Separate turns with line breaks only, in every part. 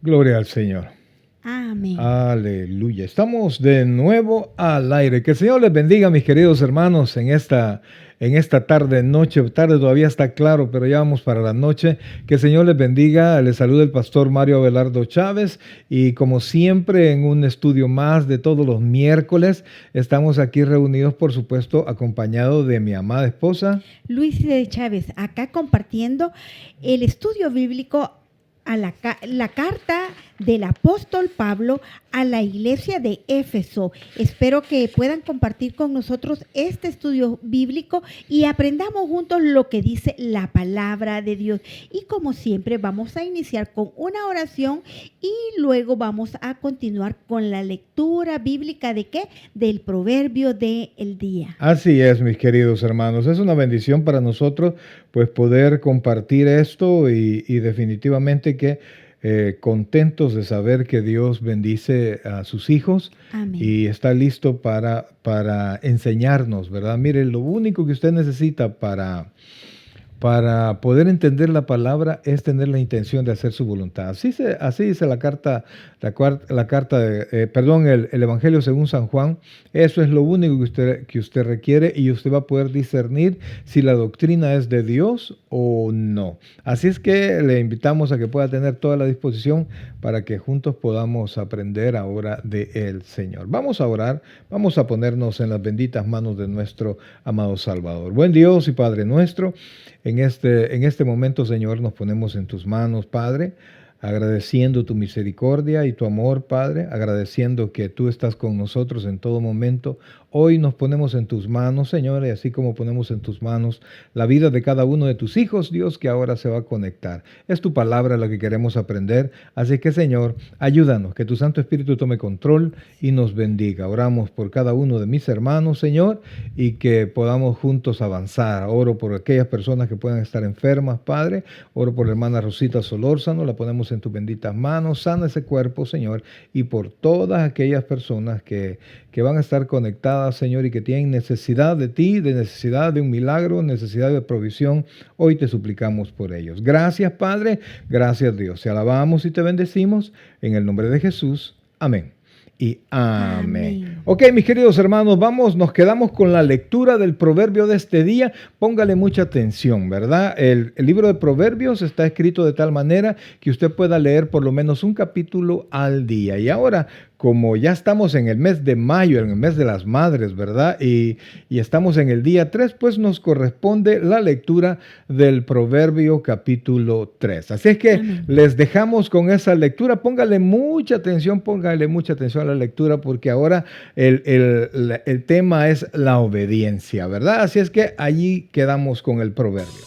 Gloria al Señor.
Amén.
Aleluya. Estamos de nuevo al aire. Que el Señor les bendiga, mis queridos hermanos, en esta tarde, noche. Tarde todavía está claro, pero ya vamos para la noche. Que el Señor les bendiga. Les saluda el pastor Mario Abelardo Chávez. Y como siempre, en un estudio más de todos los miércoles, estamos aquí reunidos, por supuesto, acompañado de mi amada esposa
Luis de Chávez, acá compartiendo el estudio bíblico a la carta del apóstol Pablo a la iglesia de Éfeso. Espero que puedan compartir con nosotros este estudio bíblico y aprendamos juntos lo que dice la palabra de Dios. Y como siempre vamos a iniciar con una oración y luego vamos a continuar con la lectura bíblica ¿de qué? Del proverbio del día.
Así es, mis queridos hermanos. Es una bendición para nosotros pues poder compartir esto y definitivamente que contentos de saber que Dios bendice a sus hijos.
Amén.
Y está listo para enseñarnos, ¿verdad? Mire, lo único que usted necesita para poder entender la palabra es tener la intención de hacer su voluntad. Así dice la carta, el Evangelio según San Juan. Eso es lo único que usted requiere y usted va a poder discernir si la doctrina es de Dios o no. Así es que le invitamos a que pueda tener toda la disposición para que juntos podamos aprender ahora del Señor. Vamos a orar, vamos a ponernos en las benditas manos de nuestro amado Salvador. Buen Dios y Padre nuestro, en este momento, Señor, nos ponemos en tus manos, Padre, agradeciendo tu misericordia y tu amor, Padre, agradeciendo que tú estás con nosotros en todo momento. Hoy nos ponemos en tus manos, Señor, y así como ponemos en tus manos la vida de cada uno de tus hijos, Dios, que ahora se va a conectar. Es tu palabra la que queremos aprender, así que, Señor, ayúdanos, que tu Santo Espíritu tome control y nos bendiga. Oramos por cada uno de mis hermanos, Señor, y que podamos juntos avanzar. Oro por aquellas personas que puedan estar enfermas, Padre. Oro por la hermana Rosita Solórzano, la ponemos en tus benditas manos. Sana ese cuerpo, Señor, y por todas aquellas personas que van a estar conectadas, Señor, y que tienen necesidad de ti, de necesidad de un milagro, necesidad de provisión. Hoy te suplicamos por ellos. Gracias, Padre. Gracias, Dios. Te alabamos y te bendecimos en el nombre de Jesús. Amén. Y amén. Ok, mis queridos hermanos, nos quedamos con la lectura del proverbio de este día. Póngale mucha atención, ¿verdad? El libro de Proverbios está escrito de tal manera que usted pueda leer por lo menos un capítulo al día. Y ahora, como ya estamos en el mes de mayo, en el mes de las madres, ¿verdad? Y estamos en el día 3, pues nos corresponde la lectura del Proverbio capítulo 3. Así es que les dejamos con esa lectura. Póngale mucha atención a la lectura, porque ahora el tema es la obediencia, ¿verdad? Así es que allí quedamos con el proverbio.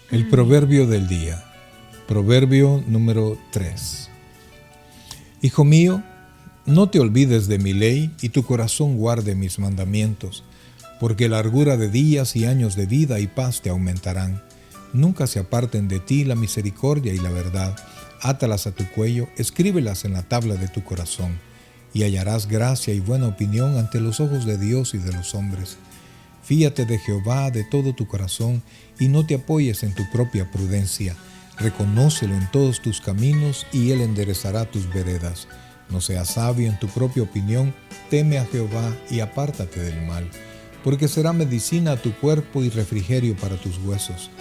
El proverbio del día. Proverbio número 3. Hijo mío, no te olvides de mi ley y tu corazón guarde mis mandamientos, porque largura de días y años de vida y paz te aumentarán. Nunca se aparten de ti la misericordia y la verdad. Átalas a tu cuello, escríbelas en la tabla de tu corazón, y hallarás gracia y buena opinión ante los ojos de Dios y de los hombres. Fíate de Jehová de todo tu corazón y no te apoyes en tu propia prudencia. Reconócelo en todos tus caminos y Él enderezará tus veredas. No seas sabio en tu propia opinión, teme a Jehová y apártate del mal, porque será medicina a tu cuerpo y refrigerio para tus huesos.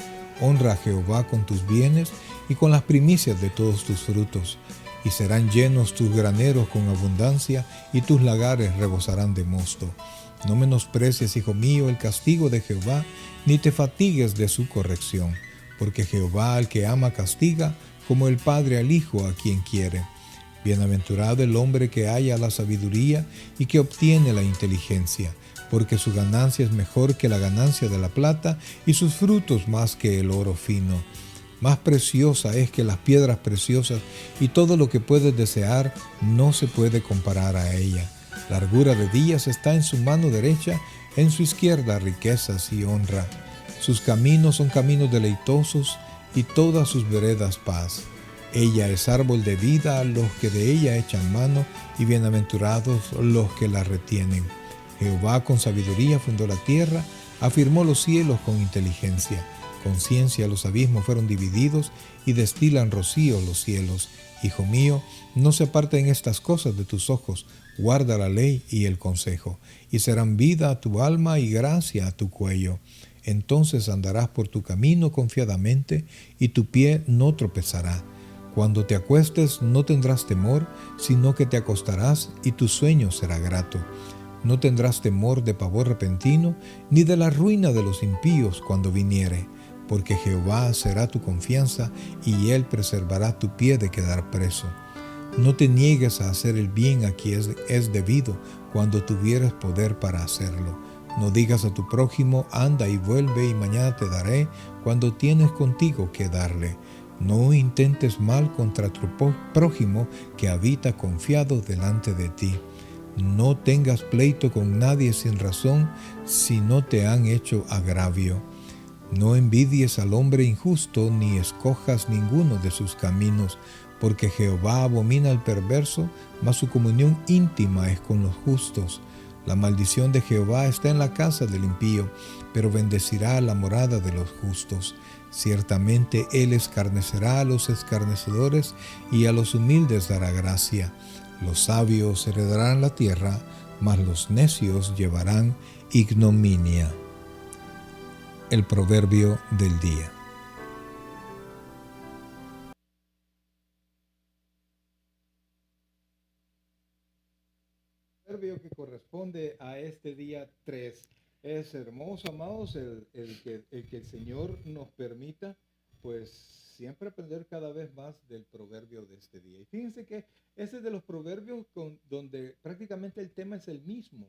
Honra a Jehová con tus bienes y con las primicias de todos tus frutos, y serán llenos tus graneros con abundancia, y tus lagares rebosarán de mosto. No menosprecies, hijo mío, el castigo de Jehová, ni te fatigues de su corrección, porque Jehová al que ama castiga, como el padre al hijo a quien quiere. Bienaventurado el hombre que halla la sabiduría y que obtiene la inteligencia, porque su ganancia es mejor que la ganancia de la plata, y sus frutos más que el oro fino. Más preciosa es que las piedras preciosas, y todo lo que puedes desear no se puede comparar a ella. Largura de días está en su mano derecha, en su izquierda riquezas y honra. Sus caminos son caminos deleitosos, y todas sus veredas paz. Ella es árbol de vida a los que de ella echan mano, y bienaventurados los que la retienen. Jehová con sabiduría fundó la tierra, afirmó los cielos con inteligencia. Con ciencia los abismos fueron divididos y destilan rocío los cielos. Hijo mío, no se aparten estas cosas de tus ojos, guarda la ley y el consejo, y serán vida a tu alma y gracia a tu cuello. Entonces andarás por tu camino confiadamente, y tu pie no tropezará. Cuando te acuestes no tendrás temor, sino que te acostarás y tu sueño será grato. No tendrás temor de pavor repentino, ni de la ruina de los impíos cuando viniere, porque Jehová será tu confianza, y Él preservará tu pie de quedar preso. No te niegues a hacer el bien a quien es debido, cuando tuvieres poder para hacerlo. No digas a tu prójimo, anda y vuelve y mañana te daré, cuando tienes contigo que darle. No intentes mal contra tu prójimo que habita confiado delante de ti. No tengas pleito con nadie sin razón, si no te han hecho agravio. No envidies al hombre injusto, ni escojas ninguno de sus caminos, porque Jehová abomina al perverso, mas su comunión íntima es con los justos. La maldición de Jehová está en la casa del impío, pero bendecirá la morada de los justos. Ciertamente Él escarnecerá a los escarnecedores, y a los humildes dará gracia. Los sabios heredarán la tierra, mas los necios llevarán ignominia. El proverbio del día.
El proverbio que corresponde a este día 3 es hermoso, amados, el que el Señor nos permita, pues, siempre aprender cada vez más del proverbio de este día. Y fíjense que ese es de los proverbios donde prácticamente el tema es el mismo,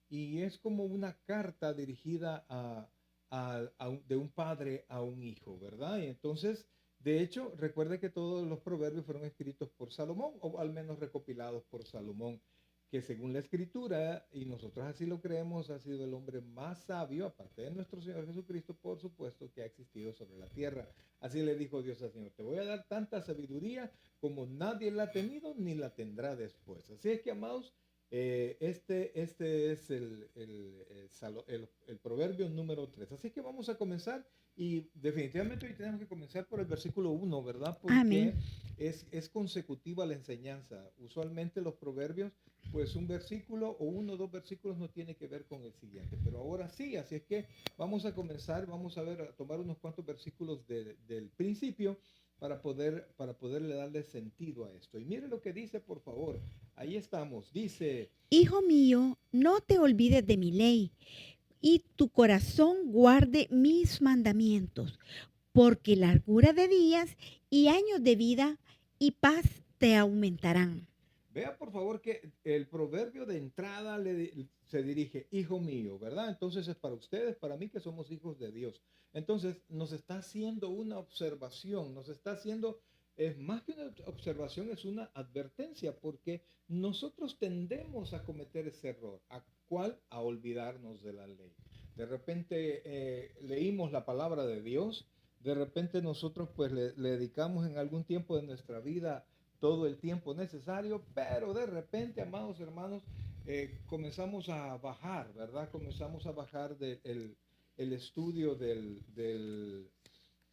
y es como una carta dirigida de un padre a un hijo, ¿verdad? Y entonces, de hecho, recuerde que todos los proverbios fueron escritos por Salomón, o al menos recopilados por Salomón, que según la Escritura, y nosotros así lo creemos, ha sido el hombre más sabio, aparte de nuestro Señor Jesucristo, por supuesto, que ha existido sobre la tierra. Así le dijo Dios al Señor: te voy a dar tanta sabiduría como nadie la ha tenido ni la tendrá después. Así es que, amados, este es el proverbio número 3. Así que vamos a comenzar, y definitivamente hoy tenemos que comenzar por el versículo 1, ¿verdad? Porque
Amén.
es consecutiva la enseñanza. Usualmente los proverbios, pues un versículo o uno o dos versículos no tiene que ver con el siguiente, pero ahora sí. Así es que vamos a comenzar, vamos a tomar unos cuantos versículos del principio para poderle darle sentido a esto. Y mire lo que dice, por favor. Ahí estamos. Dice:
Hijo mío, no te olvides de mi ley, y tu corazón guarde mis mandamientos, porque largura de días y años de vida y paz te aumentarán.
vea por favor que el proverbio de entrada se dirige: hijo mío, ¿verdad? Entonces es para ustedes, para mí, que somos hijos de Dios. Entonces nos está haciendo una observación, es más que una observación, es una advertencia, porque nosotros tendemos a cometer ese error. ¿A cuál? A olvidarnos de la ley. De repente leímos la palabra de Dios, de repente nosotros pues le dedicamos en algún tiempo de nuestra vida todo el tiempo necesario, pero de repente, amados hermanos, comenzamos a bajar, ¿verdad? Comenzamos a bajar el estudio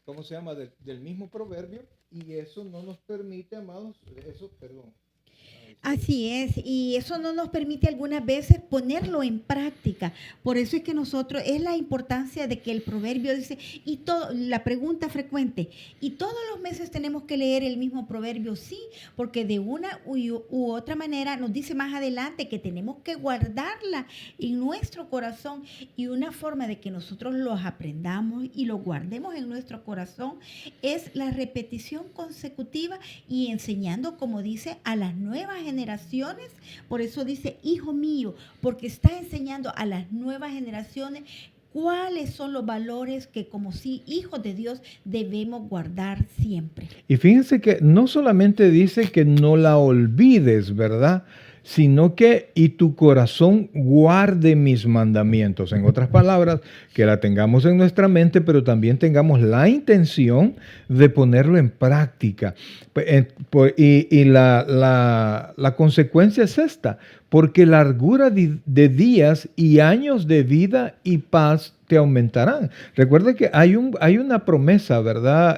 ¿cómo se llama? Del mismo proverbio, y eso no nos permite, amados, perdón.
Así es, y eso no nos permite algunas veces ponerlo en práctica. Por eso es que nosotros, es la importancia de que el proverbio dice, y todo, la pregunta frecuente, ¿y todos los meses tenemos que leer el mismo proverbio? Sí, porque de una u otra manera nos dice más adelante que tenemos que guardarla en nuestro corazón, y una forma de que nosotros los aprendamos y los guardemos en nuestro corazón es la repetición consecutiva y enseñando, como dice, a las nuevas generaciones. Por eso dice hijo mío, porque está enseñando a las nuevas generaciones cuáles son los valores que como hijos de Dios debemos guardar siempre.
Y fíjense que no solamente dice que no la olvides, ¿verdad? sino que y tu corazón guarde mis mandamientos. En otras palabras, que la tengamos en nuestra mente, pero también tengamos la intención de ponerlo en práctica. Y la consecuencia es esta, porque largura de días y años de vida y paz te aumentarán. Recuerda que hay una promesa, ¿verdad?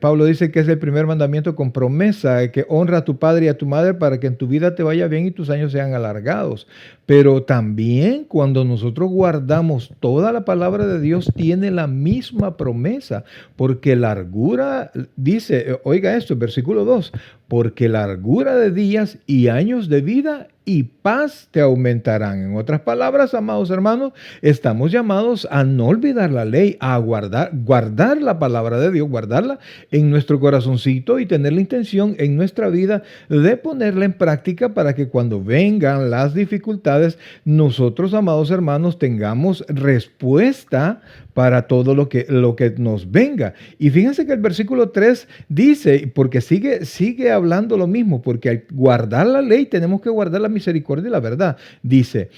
Pablo dice que es el primer mandamiento con promesa, que honra a tu padre y a tu madre para que en tu vida te vaya bien y tus años sean alargados. Pero también cuando nosotros guardamos toda la palabra de Dios, tiene la misma promesa, porque largura, dice, oiga esto, versículo 2, porque largura de días y años de vida y paz te aumentarán. En otras palabras, amados hermanos, estamos llamados a no olvidar la ley, a guardar la palabra de Dios, guardarla en nuestro corazoncito y tener la intención en nuestra vida de ponerla en práctica para que cuando vengan las dificultades, nosotros, amados hermanos, tengamos respuesta para todo lo que nos venga. Y fíjense que el versículo 3 dice, porque sigue hablando lo mismo, porque al guardar la ley tenemos que guardar la misericordia y la verdad. Dice,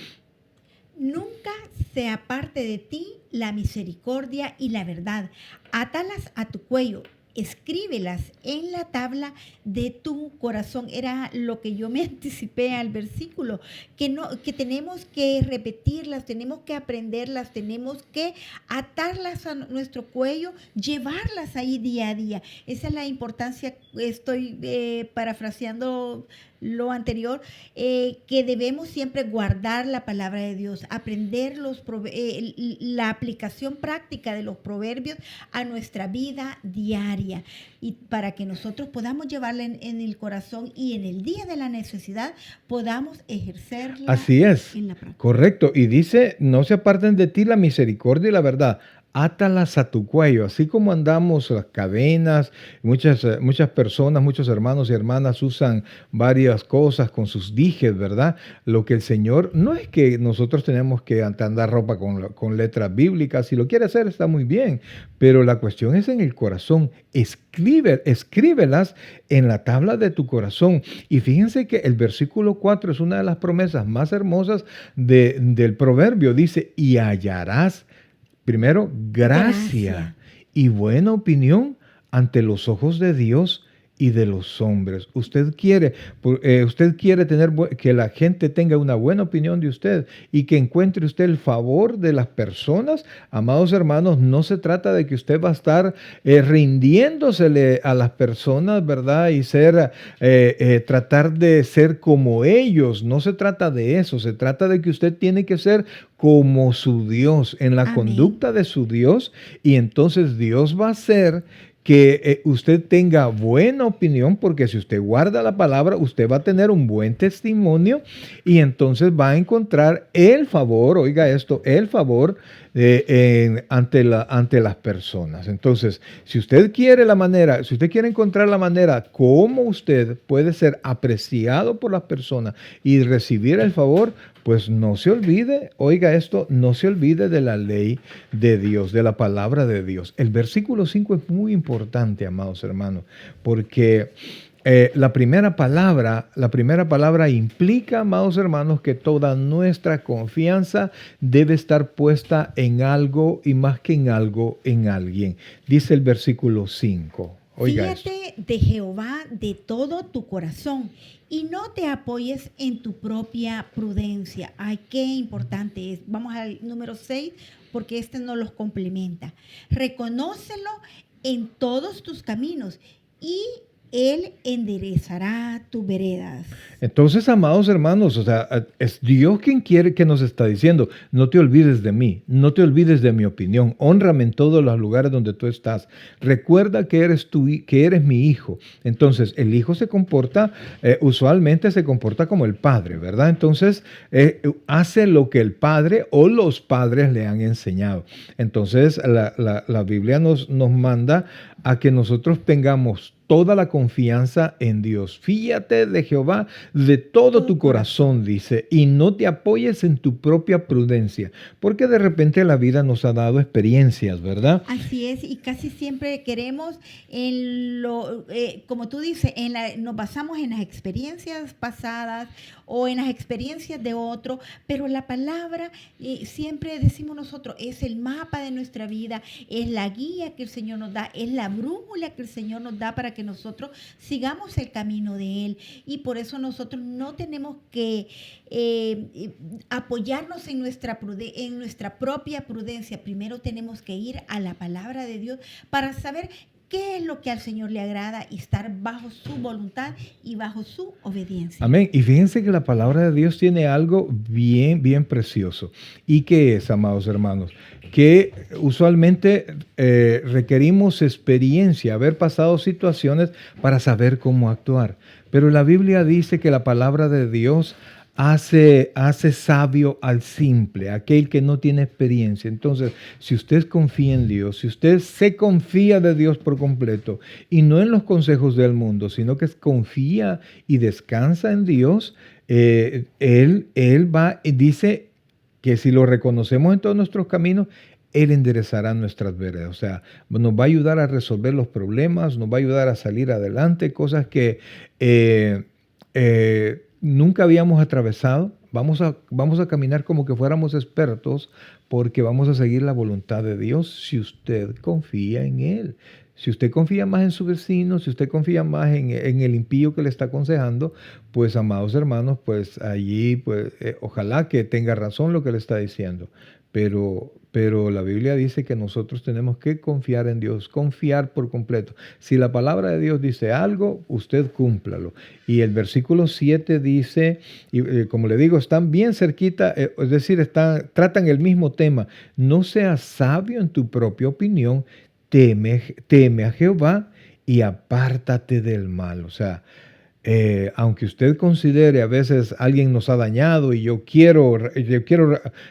nunca se aparte de ti la misericordia y la verdad. Átalas a tu cuello, escríbelas en la tabla de tu corazón. Era lo que yo me anticipé al versículo, que tenemos que repetirlas, tenemos que aprenderlas, tenemos que atarlas a nuestro cuello, llevarlas ahí día a día. Esa es la importancia, estoy parafraseando lo anterior, que debemos siempre guardar la palabra de Dios, aprender la aplicación práctica de los proverbios a nuestra vida diaria, y para que nosotros podamos llevarla en el corazón y en el día de la necesidad podamos ejercerla.
Así es,
en la práctica.
Correcto. Y dice, no se aparten de ti la misericordia y la verdad. Átalas a tu cuello, así como andamos las cadenas, muchas personas, muchos hermanos y hermanas usan varias cosas con sus dijes, ¿verdad? Lo que el Señor, no es que nosotros tenemos que andar ropa con letras bíblicas, si lo quiere hacer está muy bien, pero la cuestión es en el corazón. Escríbelas en la tabla de tu corazón. Y fíjense que el versículo 4 es una de las promesas más hermosas del proverbio, dice, y hallarás primero, gracia y buena opinión ante los ojos de Dios y de los hombres. Usted quiere que la gente tenga una buena opinión de usted y que encuentre usted el favor de las personas. Amados hermanos, no se trata de que usted va a estar rindiéndosele a las personas, ¿verdad? Y tratar de ser como ellos. No se trata de eso. Se trata de que usted tiene que ser como su Dios, en la conducta de su Dios, y entonces Dios va a hacer que usted tenga buena opinión, porque si usted guarda la palabra, usted va a tener un buen testimonio y entonces va a encontrar el favor, oiga esto, el favor ante las personas. Entonces, si usted quiere encontrar la manera como usted puede ser apreciado por las personas y recibir el favor, pues no se olvide, oiga esto, no se olvide de la ley de Dios, de la palabra de Dios. El versículo 5 es muy importante, amados hermanos, porque la primera palabra implica, amados hermanos, que toda nuestra confianza debe estar puesta en algo y más que en algo, en alguien. Dice el versículo 5. Oiga,
fíate de Jehová de todo tu corazón y no te apoyes en tu propia prudencia. Ay, qué importante es. Vamos al número 6 porque este nos los complementa. Reconócelo en todos tus caminos y Él enderezará tus veredas.
Entonces, amados hermanos, o sea, es Dios quien quiere, que nos está diciendo, no te olvides de mí, no te olvides de mi opinión, hónrame en todos los lugares donde tú estás. Recuerda que eres mi hijo. Entonces, el hijo usualmente se comporta como el padre, ¿verdad? Entonces, hace lo que el padre o los padres le han enseñado. Entonces, la Biblia nos manda a que nosotros tengamos toda la confianza en Dios. Fíate de Jehová de todo tu corazón, dice, y no te apoyes en tu propia prudencia, porque de repente la vida nos ha dado experiencias, ¿verdad?
Así es, y casi siempre queremos como tú dices, nos basamos en las experiencias pasadas o en las experiencias de otro, pero la palabra, siempre decimos nosotros, es el mapa de nuestra vida, es la guía que el Señor nos da, es la brújula que el Señor nos da para que nosotros sigamos el camino de Él. Y por eso nosotros no tenemos que apoyarnos en nuestra propia prudencia. Primero tenemos que ir a la palabra de Dios para saber qué es lo que al Señor le agrada y estar bajo su voluntad y bajo su obediencia.
Amén. Y fíjense que la palabra de Dios tiene algo bien, bien precioso. ¿Y qué es, amados hermanos? Que usualmente requerimos experiencia, haber pasado situaciones para saber cómo actuar. Pero la Biblia dice que la palabra de Dios hace sabio al simple, aquel que no tiene experiencia. Entonces, si usted confía en Dios, si usted se confía de Dios por completo y no en los consejos del mundo, sino que confía y descansa en Dios, Él dice que si lo reconocemos en todos nuestros caminos, Él enderezará nuestras veredas. O sea, nos va a ayudar a resolver los problemas, nos va a ayudar a salir adelante, cosas que nunca habíamos atravesado. Vamos a caminar como que fuéramos expertos porque vamos a seguir la voluntad de Dios si usted confía en Él. Si usted confía más en su vecino, si usted confía más en el impío que le está aconsejando, pues, amados hermanos, pues allí, pues, ojalá que tenga razón lo que le está diciendo. Pero la Biblia dice que nosotros tenemos que confiar en Dios, confiar por completo. Si la palabra de Dios dice algo, usted cúmplalo. Y el versículo 7 dice, y como le digo, están bien cerquita, es decir, tratan el mismo tema. No seas sabio en tu propia opinión, teme a Jehová y apártate del mal. O sea, aunque usted considere a veces alguien nos ha dañado y yo quiero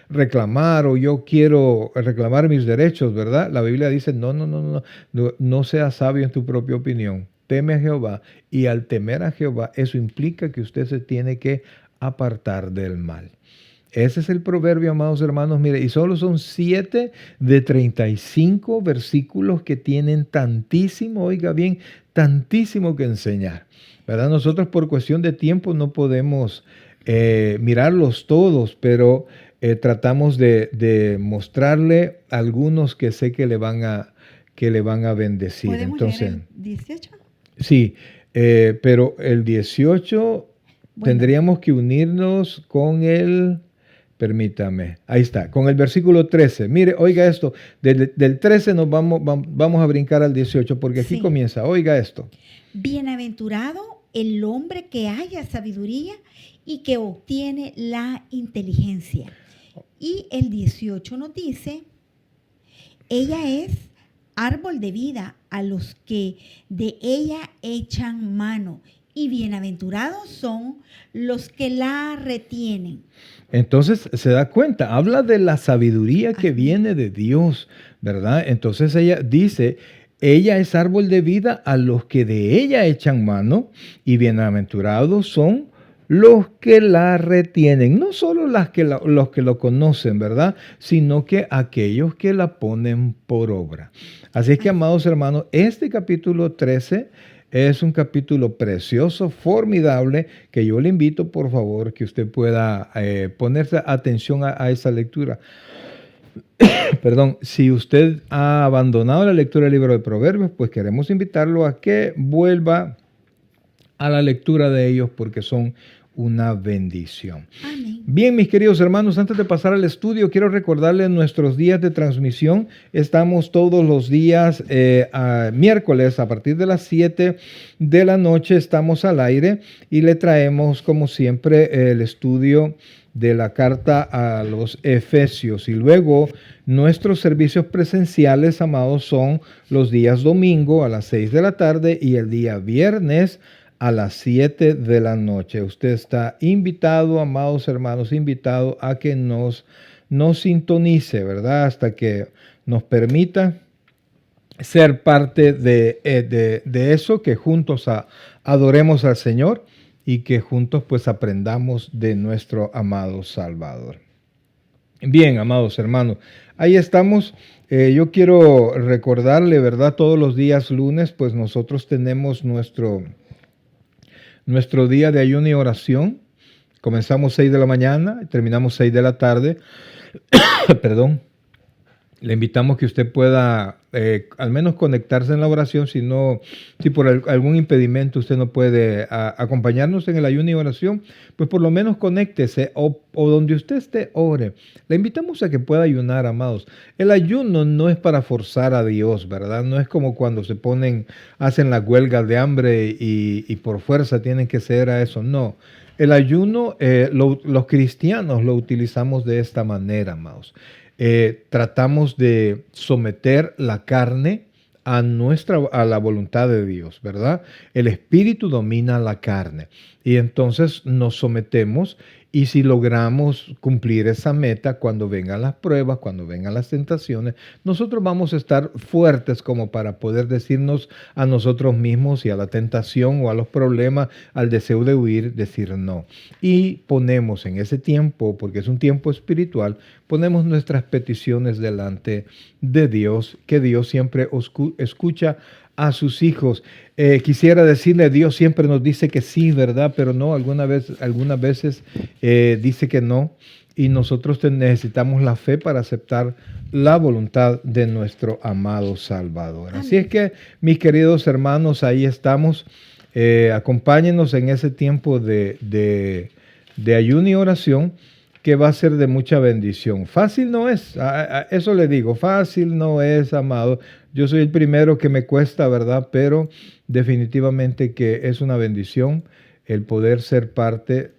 reclamar o yo quiero reclamar mis derechos, ¿verdad? La Biblia dice, no seas sabio en tu propia opinión. Teme a Jehová, y al temer a Jehová, eso implica que usted se tiene que apartar del mal. Ese es el proverbio, amados hermanos. Mire, y solo son 7 de 35 versículos que tienen tantísimo, oiga bien, tantísimo que enseñar, ¿verdad? Nosotros por cuestión de tiempo no podemos mirarlos todos, pero tratamos de mostrarle algunos que sé que le van a bendecir.
¿Podemos
Entonces,
leer el 18?
Sí, pero el 18 tendríamos que unirnos con el... Permítame, ahí está, con el versículo 13. Mire, oiga esto, del 13 nos vamos a brincar al 18, porque aquí comienza, oiga esto.
Bienaventurado el hombre que haya sabiduría y que obtiene la inteligencia. Y el 18 nos dice, ella es árbol de vida a los que de ella echan mano, y bienaventurados son los que la retienen.
Entonces se da cuenta, habla de la sabiduría que viene de Dios, ¿verdad? Entonces ella dice, ella es árbol de vida a los que de ella echan mano, y bienaventurados son los que la retienen. No solo los que lo conocen, ¿verdad? Sino que aquellos que la ponen por obra. Así es que, amados hermanos, este capítulo 13 es un capítulo precioso, formidable, que yo le invito, por favor, que usted pueda ponerse atención a esa lectura. Perdón, si usted ha abandonado la lectura del libro de Proverbios, pues queremos invitarlo a que vuelva a la lectura de ellos, porque son una bendición.
Amén.
Bien, mis queridos hermanos, antes de pasar al estudio, quiero recordarles nuestros días de transmisión. Estamos todos los días miércoles a partir de las 7 de la noche, estamos al aire y le traemos, como siempre, el estudio de la carta a los Efesios. Y luego nuestros servicios presenciales, amados, son los días domingo a las 6 de la tarde y el día viernes a las 7 de la noche. Usted está invitado, amados hermanos, invitado a que nos sintonice, ¿verdad? Hasta que nos permita ser parte de eso, que juntos adoremos al Señor y que juntos pues aprendamos de nuestro amado Salvador. Bien, amados hermanos, ahí estamos. Yo quiero recordarle, ¿verdad? Todos los días lunes, pues nosotros tenemos nuestro día de ayuno y oración. Comenzamos 6 de la mañana, terminamos 6 de la tarde. Perdón. Le invitamos que usted pueda al menos conectarse en la oración, si por algún impedimento usted no puede acompañarnos en el ayuno y oración, pues por lo menos conéctese o donde usted esté, ore. Le invitamos a que pueda ayunar, amados. El ayuno no es para forzar a Dios, ¿verdad? No es como cuando hacen las huelgas de hambre y por fuerza tienen que ceder a eso, no. El ayuno, los cristianos lo utilizamos de esta manera, amados. Tratamos de someter la carne a la voluntad de Dios, ¿verdad? El espíritu domina la carne y entonces nos sometemos, y si logramos cumplir esa meta, cuando vengan las pruebas, cuando vengan las tentaciones, nosotros vamos a estar fuertes como para poder decirnos a nosotros mismos y a la tentación o a los problemas, al deseo de huir, decir no. Y ponemos en ese tiempo, porque es un tiempo espiritual, ponemos nuestras peticiones delante de Dios, que Dios siempre escucha a sus hijos. Quisiera decirle, Dios siempre nos dice que sí, ¿verdad? Pero no, algunas veces dice que no, y nosotros necesitamos la fe para aceptar la voluntad de nuestro amado Salvador. Amén. Así es que, mis queridos hermanos, ahí estamos. Acompáñenos en ese tiempo de ayuno y oración, que va a ser de mucha bendición. Fácil no es, eso le digo, fácil no es, amado. Yo soy el primero que me cuesta, ¿verdad? Pero definitivamente que es una bendición el poder ser parte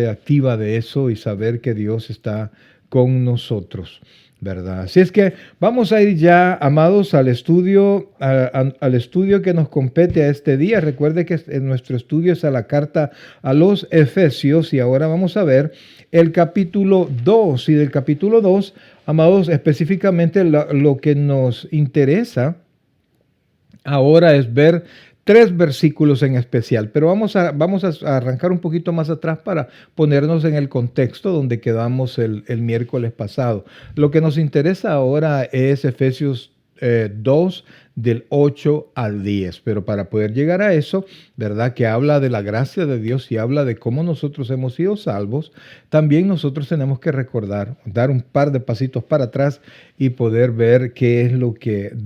activa de eso y saber que Dios está con nosotros, ¿verdad? Así es que vamos a ir ya, amados, al estudio que nos compete a este día. Recuerde que nuestro estudio es a la carta a los Efesios, y ahora vamos a ver el capítulo 2. Y del capítulo 2, amados, específicamente lo que nos interesa ahora es ver 3 versículos en especial, pero vamos a arrancar un poquito más atrás para ponernos en el contexto donde quedamos el miércoles pasado. Lo que nos interesa ahora es Efesios 2, del 8 al 10, pero para poder llegar a eso, ¿verdad? Que habla de la gracia de Dios y habla de cómo nosotros hemos sido salvos, también nosotros tenemos que recordar, dar un par de pasitos para atrás y poder ver qué es lo que,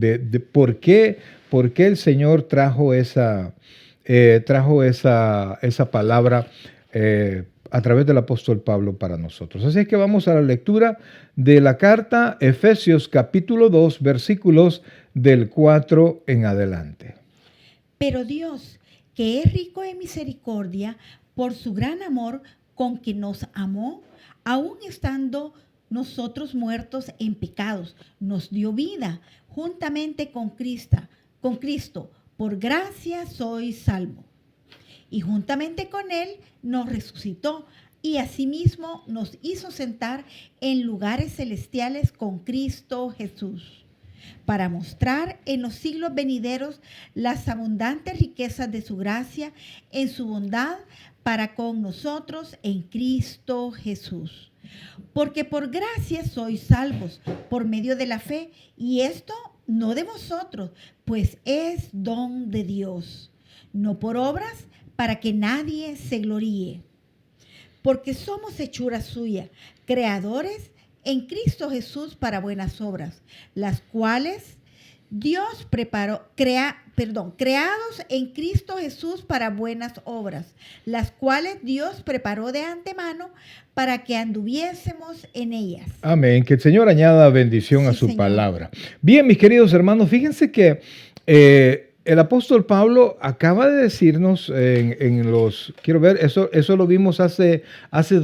por qué el Señor trajo esa palabra a través del apóstol Pablo para nosotros. Así es que vamos a la lectura de la carta Efesios capítulo 2, versículos del 4 en adelante.
Pero Dios, que es rico en misericordia, por su gran amor con que nos amó, aun estando nosotros muertos en pecados, nos dio vida juntamente con Cristo. Por gracia sois salvo. Y juntamente con Él nos resucitó, y asimismo nos hizo sentar en lugares celestiales con Cristo Jesús, para mostrar en los siglos venideros las abundantes riquezas de su gracia en su bondad para con nosotros en Cristo Jesús. Porque por gracia sois salvos por medio de la fe, y esto no de vosotros, pues es don de Dios, no por obras, para que nadie se gloríe. Porque somos hechura suya, creadores en Cristo Jesús para buenas obras, las cuales Dios preparó, creados en Cristo Jesús para buenas obras, las cuales Dios preparó de antemano para que anduviésemos en ellas. Amén.
Que el Señor añada bendición a su palabra. Bien, mis queridos hermanos, fíjense que el apóstol Pablo acaba de decirnos quiero ver, eso lo vimos hace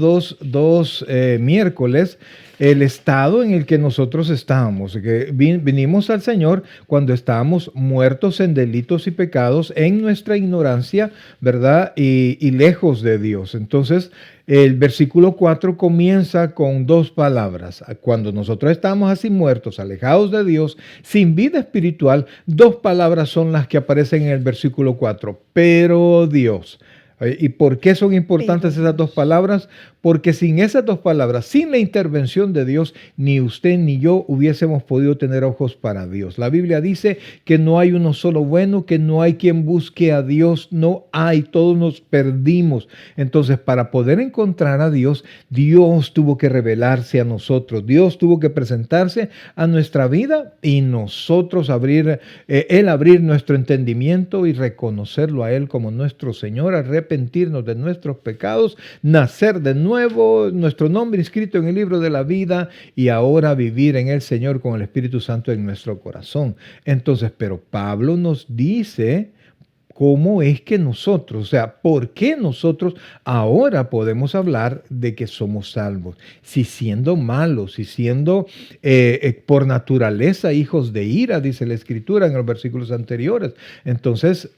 dos miércoles, el estado en el que nosotros estábamos, que vinimos al Señor cuando estábamos muertos en delitos y pecados, en nuestra ignorancia, ¿verdad? Y lejos de Dios. Entonces, el versículo 4 comienza con dos palabras. Cuando nosotros estamos así muertos, alejados de Dios, sin vida espiritual, dos palabras son las que aparecen en el versículo 4. Pero Dios. ¿Y por qué son importantes esas dos palabras? Porque sin esas dos palabras, sin la intervención de Dios, ni usted ni yo hubiésemos podido tener ojos para Dios. La Biblia dice que no hay uno solo bueno, que no hay quien busque a Dios, no hay, todos nos perdimos. Entonces, para poder encontrar a Dios, Dios tuvo que revelarse a nosotros, Dios tuvo que presentarse a nuestra vida y nosotros abrir nuestro entendimiento y reconocerlo a Él como nuestro Señor, arrepentirnos de nuestros pecados, nacer de nuevo, nuestro nombre inscrito en el libro de la vida y ahora vivir en el Señor con el Espíritu Santo en nuestro corazón. Entonces, pero Pablo nos dice cómo es que nosotros, o sea, por qué nosotros ahora podemos hablar de que somos salvos, si siendo malos, si siendo por naturaleza hijos de ira, dice la Escritura en los versículos anteriores. Entonces,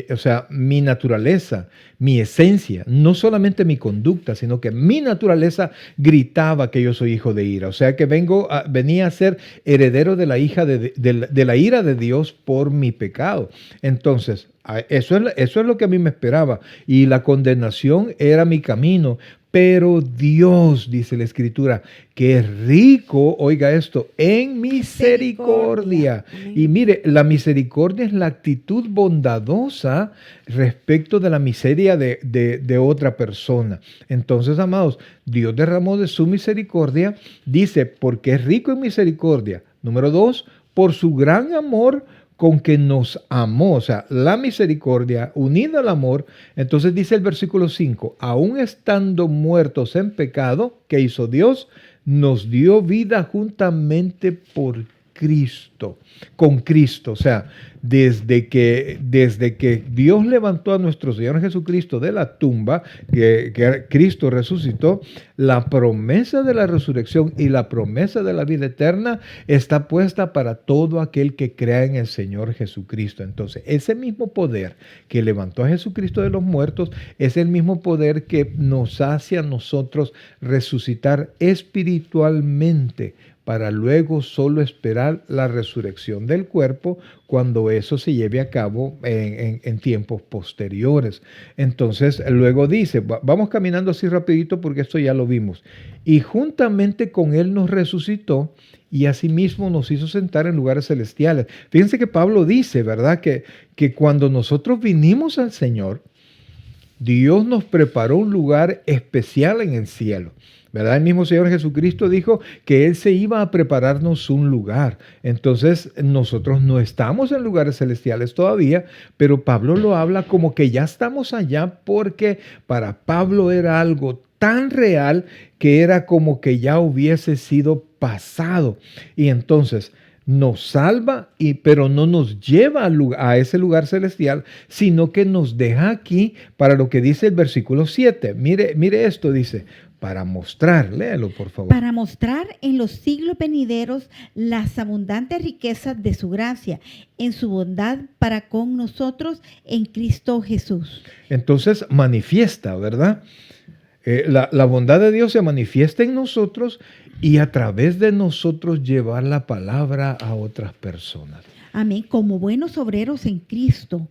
o sea, mi naturaleza, mi esencia, no solamente mi conducta, sino que mi naturaleza gritaba que yo soy hijo de ira. O sea, que venía a ser heredero de la ira de Dios por mi pecado. Entonces, eso es lo que a mí me esperaba. Y la condenación era mi camino. Pero Dios, dice la Escritura, que es rico, oiga esto, en misericordia. Y mire, la misericordia es la actitud bondadosa respecto de la miseria de otra persona. Entonces, amados, Dios derramó de su misericordia, dice, porque es rico en misericordia. Número 2, por su gran amor con que nos amó, o sea, la misericordia unida al amor. Entonces dice el versículo 5, aún estando muertos en pecado, ¿qué hizo Dios? Nos dio vida juntamente por Cristo, con Cristo. O sea, desde que Dios levantó a nuestro Señor Jesucristo de la tumba, que Cristo resucitó, la promesa de la resurrección y la promesa de la vida eterna está puesta para todo aquel que crea en el Señor Jesucristo. Entonces, ese mismo poder que levantó a Jesucristo de los muertos es el mismo poder que nos hace a nosotros resucitar espiritualmente, para luego solo esperar la resurrección del cuerpo cuando eso se lleve a cabo en tiempos posteriores. Entonces, luego dice, vamos caminando así rapidito porque esto ya lo vimos. Y juntamente con Él nos resucitó y asimismo nos hizo sentar en lugares celestiales. Fíjense que Pablo dice, ¿verdad? Que cuando nosotros vinimos al Señor, Dios nos preparó un lugar especial en el cielo, ¿verdad? El mismo Señor Jesucristo dijo que Él se iba a prepararnos un lugar. Entonces, nosotros no estamos en lugares celestiales todavía, pero Pablo lo habla como que ya estamos allá porque para Pablo era algo tan real que era como que ya hubiese sido pasado. Y entonces nos salva, pero no nos lleva a ese lugar celestial, sino que nos deja aquí para lo que dice el versículo 7. Mire esto, dice, para mostrar, léalo por favor.
Para mostrar en los siglos venideros las abundantes riquezas de su gracia, en su bondad para con nosotros en Cristo Jesús.
Entonces manifiesta, ¿verdad? La bondad de Dios se manifiesta en nosotros y a través de nosotros llevar la palabra a otras personas.
Amén. Como buenos obreros en Cristo,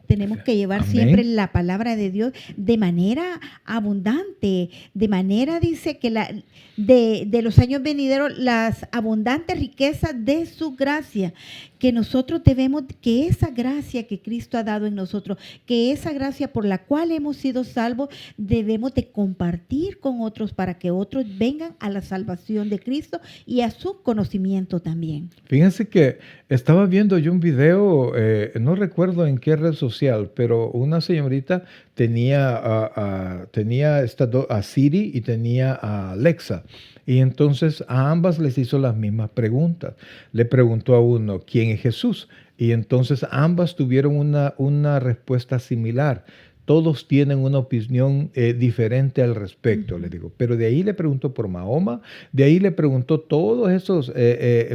tenemos que llevar siempre la palabra de Dios de manera abundante, de manera, dice, que de los años venideros, las abundantes riquezas de su gracia, que nosotros debemos, que esa gracia que Cristo ha dado en nosotros, que esa gracia por la cual hemos sido salvos, debemos de compartir con otros para que otros vengan a la salvación de Cristo y a su conocimiento también.
Fíjense que estaba viendo yo un video, no recuerdo en qué red social, pero una señorita tenía a Siri y tenía a Alexa. Y entonces a ambas les hizo las mismas preguntas. Le preguntó a uno, ¿quién es Jesús? Y entonces ambas tuvieron una respuesta similar. todos tienen una opinión diferente al respecto, le digo. Pero de ahí le preguntó por Mahoma, de ahí le preguntó todos esos,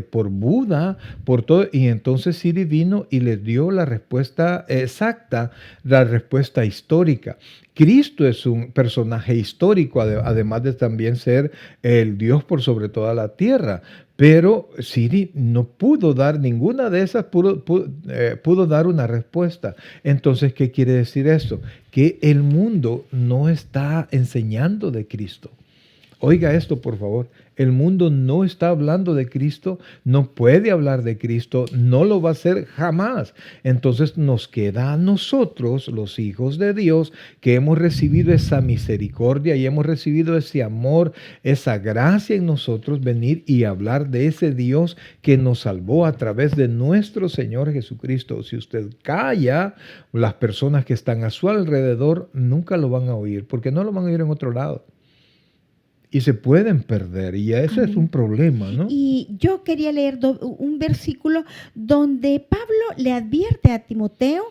por Buda, por todo, y entonces Siri vino y les dio la respuesta exacta, la respuesta histórica. Cristo es un personaje histórico, además de también ser el Dios por sobre toda la tierra. Pero Siri no pudo dar ninguna de esas, pudo dar una respuesta. Entonces, ¿qué quiere decir esto? Que el mundo no está enseñando de Cristo. Oiga esto, por favor. El mundo no está hablando de Cristo, no puede hablar de Cristo, no lo va a hacer jamás. Entonces nos queda a nosotros, los hijos de Dios, que hemos recibido esa misericordia y hemos recibido ese amor, esa gracia en nosotros, venir y hablar de ese Dios que nos salvó a través de nuestro Señor Jesucristo. Si usted calla, las personas que están a su alrededor nunca lo van a oír, porque no lo van a oír en otro lado. Y se pueden perder, y eso
Amén.
es un problema, ¿no?
Y yo quería leer un versículo donde Pablo le advierte a Timoteo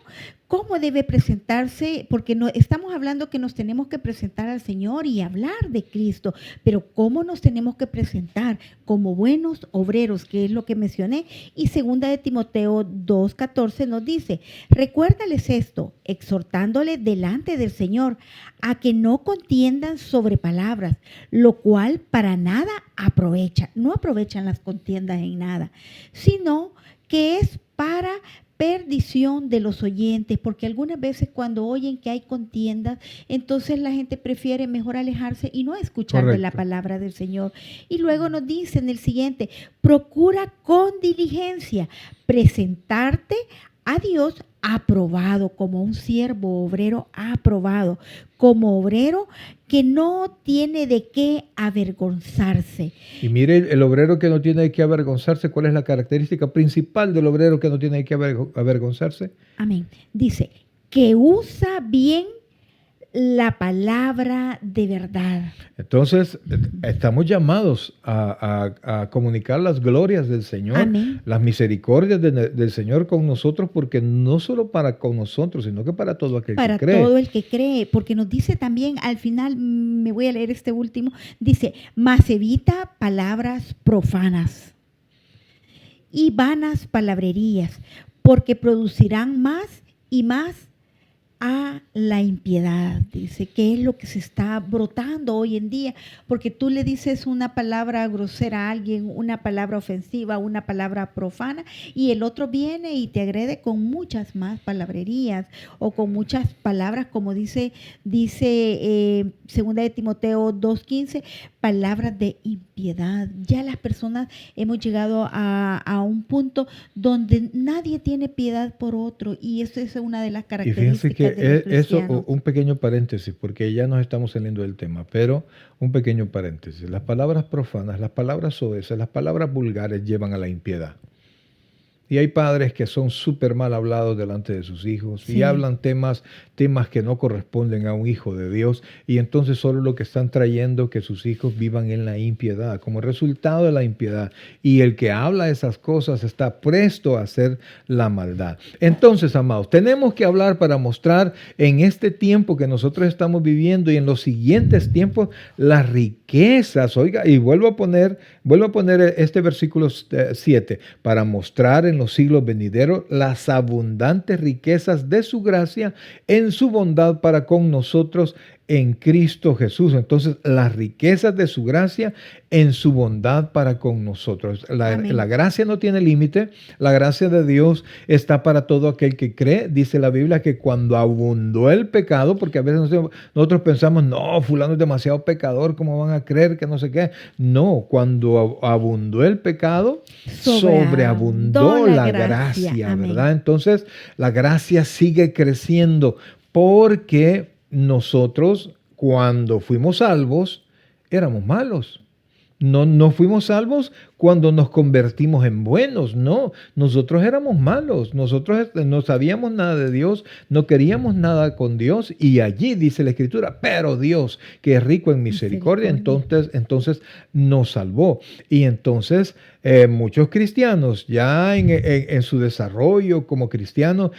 cómo debe presentarse, porque no, estamos hablando que nos tenemos que presentar al Señor y hablar de Cristo, pero cómo nos tenemos que presentar como buenos obreros, que es lo que mencioné. Y segunda de Timoteo 2:14 nos dice, recuérdales esto, exhortándole delante del Señor, a que no contiendan sobre palabras, lo cual para nada aprovecha, no aprovechan las contiendas en nada, sino que es para perdición de los oyentes, porque algunas veces cuando oyen que hay contiendas, entonces la gente prefiere mejor alejarse y no escuchar de la
Correcto.
palabra del Señor. Y luego nos dice en el siguiente, procura con diligencia presentarte a Dios aprobado, como un siervo obrero aprobado, como obrero que no tiene de qué avergonzarse.
Y mire, el obrero que no tiene que avergonzarse, ¿cuál es la característica principal del obrero que no tiene que avergonzarse?
Amén. Dice, que usa bien la palabra de verdad.
Entonces, estamos llamados a comunicar las glorias del Señor,
Amén.
las misericordias del Señor con nosotros, porque no solo para con nosotros, sino que para todo aquel
Para
que cree.
todo el que cree, porque nos dice también al final, me voy a leer este último, dice, mas evita palabras profanas y vanas palabrerías, porque producirán más y más a la impiedad, dice, que es lo que se está brotando hoy en día, porque tú le dices una palabra grosera a alguien, una palabra ofensiva, una palabra profana, y el otro viene y te agrede con muchas más palabrerías o con muchas palabras, como dice segunda de Timoteo 2:15, palabras de impiedad. Ya las personas hemos llegado a un punto donde nadie tiene piedad por otro, y eso es una de las
Y
características
fíjense que
de los cristianos.
eso, un pequeño paréntesis, porque ya nos estamos saliendo del tema, pero un pequeño paréntesis. Las palabras profanas, las palabras soeces, las palabras vulgares llevan a la impiedad. Y hay padres que son súper mal hablados delante de sus hijos y
Sí.
hablan temas que no corresponden a un hijo de Dios, y entonces solo lo que están trayendo que sus hijos vivan en la impiedad, como resultado de la impiedad. Y el que habla esas cosas está presto a hacer la maldad. Entonces, amados, tenemos que hablar para mostrar en este tiempo que nosotros estamos viviendo y en los siguientes tiempos las riquezas. Oiga, y vuelvo a poner este versículo 7, para mostrar en los siglos venideros las abundantes riquezas de su gracia en su bondad para con nosotros en Cristo Jesús. Entonces, las riquezas de su gracia en su bondad para con nosotros.
Amén.
La gracia no tiene límite. La gracia de Dios está para todo aquel que cree. Dice la Biblia que cuando abundó el pecado, porque a veces nosotros pensamos, no, fulano es demasiado pecador, ¿cómo van a creer que no sé qué? No, cuando abundó el pecado, sobreabundó la gracia,
Amén.
¿verdad? Entonces, la gracia sigue creciendo, porque nosotros, cuando fuimos salvos, éramos malos. No fuimos salvos cuando nos convertimos en buenos. No, nosotros éramos malos, nosotros no sabíamos nada de Dios, no queríamos nada con Dios, y allí dice la Escritura, pero Dios, que es rico en misericordia, entonces nos salvó. Y entonces muchos cristianos ya en su desarrollo como cristianos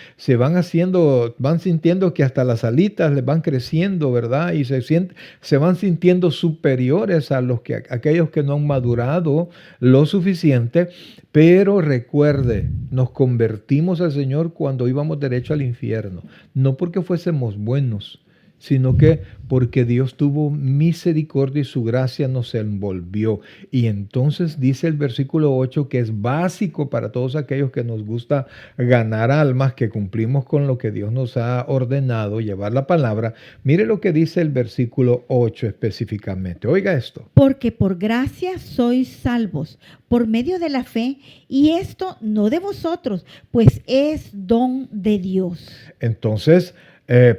van sintiendo que hasta las alitas les van creciendo, ¿verdad? Y se van sintiendo superiores a aquellos que no han madurado lo suficiente. Pero recuerde, nos convertimos al Señor cuando íbamos derecho al infierno, no porque fuésemos buenos, sino que porque Dios tuvo misericordia y su gracia nos envolvió. Y entonces dice el versículo 8, que es básico para todos aquellos que nos gusta ganar almas, que cumplimos con lo que Dios nos ha ordenado, llevar la palabra. Mire lo que dice el versículo 8 específicamente. Oiga esto.
Porque por gracia sois salvos, por medio de la fe, y esto no de vosotros, pues es don de Dios.
Entonces,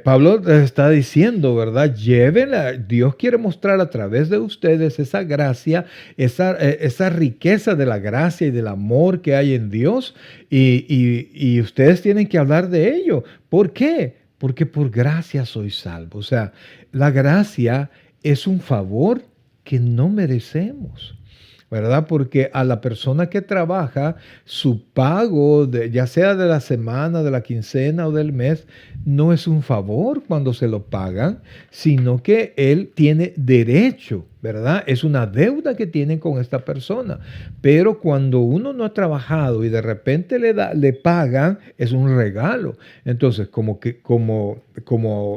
Pablo está diciendo, ¿verdad? Llévenla. Dios quiere mostrar a través de ustedes esa gracia, esa riqueza de la gracia y del amor que hay en Dios, y ustedes tienen que hablar de ello. ¿Por qué? Porque por gracia sois salvos. O sea, la gracia es un favor que no merecemos, ¿verdad? Porque a la persona que trabaja, su pago, ya sea de la semana, de la quincena o del mes, no es un favor cuando se lo pagan, sino que él tiene derecho, ¿verdad? Es una deuda que tienen con esta persona. Pero cuando uno no ha trabajado y de repente le pagan, es un regalo. Entonces, como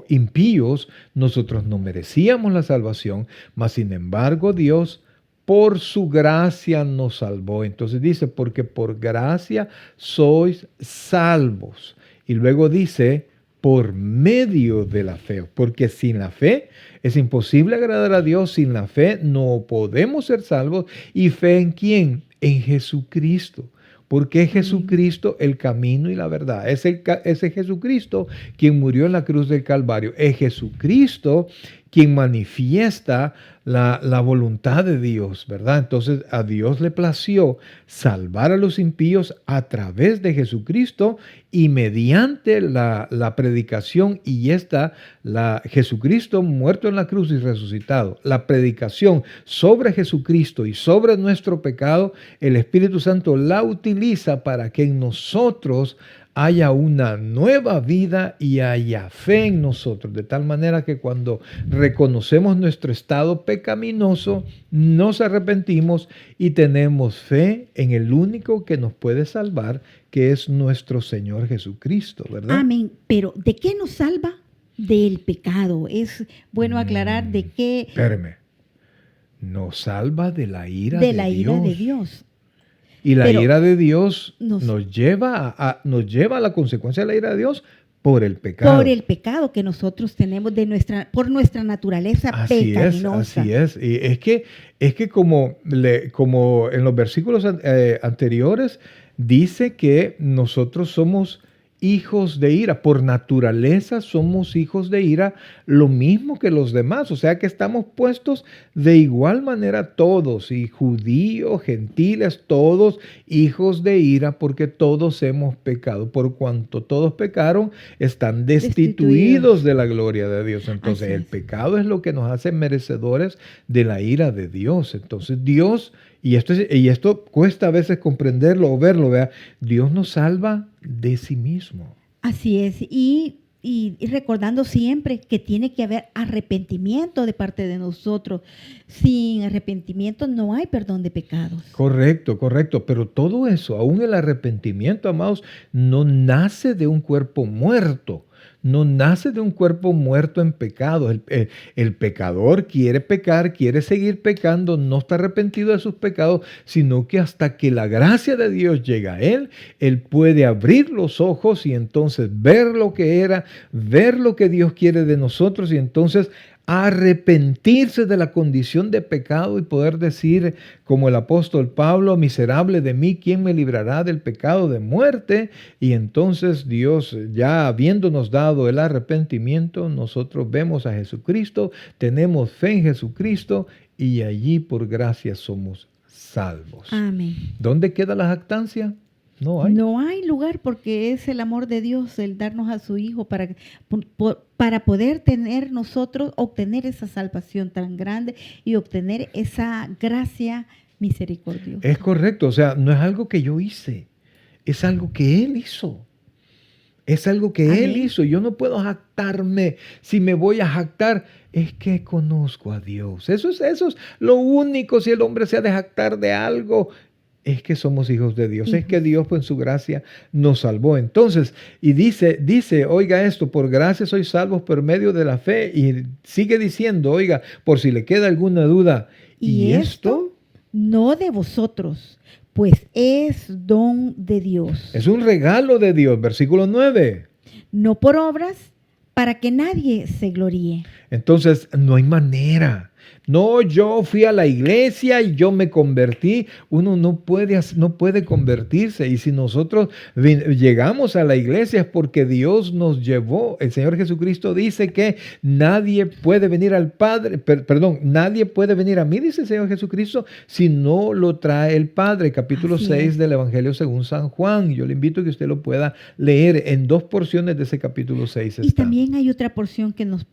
impíos, nosotros no merecíamos la salvación, mas sin embargo Dios por su gracia nos salvó. Entonces dice, porque por gracia sois salvos. Y luego dice, por medio de la fe. Porque sin la fe es imposible agradar a Dios. Sin la fe no podemos ser salvos. ¿Y fe en quién? En Jesucristo. Porque es Jesucristo el camino y la verdad. Es Jesucristo quien murió en la cruz del Calvario. Es Jesucristo quien manifiesta la voluntad de Dios, ¿verdad? Entonces a Dios le plació salvar a los impíos a través de Jesucristo y mediante la predicación Jesucristo muerto en la cruz y resucitado. La predicación sobre Jesucristo y sobre nuestro pecado, el Espíritu Santo la utiliza para que en nosotros haya una nueva vida y haya fe en nosotros, de tal manera que cuando reconocemos nuestro estado pecaminoso, nos arrepentimos y tenemos fe en el único que nos puede salvar, que es nuestro Señor Jesucristo, ¿verdad?
Amén. Pero ¿de qué nos salva? Del pecado. Es bueno aclarar de qué.
Espérame. Nos salva de la ira de Dios.
De la ira de Dios.
Y la ira de Dios nos lleva a la consecuencia de la ira de Dios por el pecado.
Por el pecado que nosotros tenemos por nuestra naturaleza pecaminosa.
Así es. Y es que como en los versículos anteriores dice que nosotros somos hijos de ira. Por naturaleza somos hijos de ira, lo mismo que los demás. O sea que estamos puestos de igual manera todos, y judíos, gentiles, todos hijos de ira, porque todos hemos pecado. Por cuanto todos pecaron, están destituidos de la gloria de Dios. Entonces el pecado es lo que nos hace merecedores de la ira de Dios. Entonces Dios, y esto cuesta a veces comprenderlo o verlo, ¿vea? Dios nos salva de sí mismo.
Así es, y recordando siempre que tiene que haber arrepentimiento de parte de nosotros. Sin arrepentimiento no hay perdón de pecados.
Correcto, pero todo eso, aún el arrepentimiento, amados, no nace de un cuerpo muerto. No nace de un cuerpo muerto en pecado. El pecador quiere pecar, quiere seguir pecando, no está arrepentido de sus pecados, sino que hasta que la gracia de Dios llega a él puede abrir los ojos y entonces ver lo que era, ver lo que Dios quiere de nosotros y entonces arrepentirse de la condición de pecado y poder decir, como el apóstol Pablo, miserable de mí, ¿quién me librará del pecado de muerte? Y entonces Dios, ya habiéndonos dado el arrepentimiento, nosotros vemos a Jesucristo, tenemos fe en Jesucristo y allí por gracia somos salvos. salvos.
Amén.
¿Dónde queda la jactancia? No hay.
No hay lugar porque es el amor de Dios el darnos a su Hijo para poder tener nosotros, obtener esa salvación tan grande y obtener esa gracia misericordiosa.
Es correcto, o sea, no es algo que yo hice, es algo que Él hizo. Es algo que
Amén.
Él hizo. Yo no puedo jactarme. Si me voy a jactar, es que conozco a Dios. Eso es lo único. Si el hombre se ha de jactar de algo, es que somos hijos de Dios. Es que Dios, pues, en su gracia nos salvó. Entonces, y dice, oiga esto, por gracia sois salvos por medio de la fe. Y sigue diciendo, oiga, por si le queda alguna duda.
Y esto no de vosotros, pues es don de Dios.
Es un regalo de Dios. Versículo 9.
No por obras, para que nadie se gloríe.
Entonces, no hay manera. No, yo fui a la iglesia y yo me convertí. Uno no puede convertirse. Y si nosotros llegamos a la iglesia es porque Dios nos llevó. El Señor Jesucristo dice que nadie puede venir al Padre, nadie puede venir a mí, dice el Señor Jesucristo, si no lo trae el Padre. Capítulo 6 del Evangelio según San Juan. Yo le invito a que usted lo pueda leer en 2 porciones de ese capítulo 6.
Y también hay otra porción que nos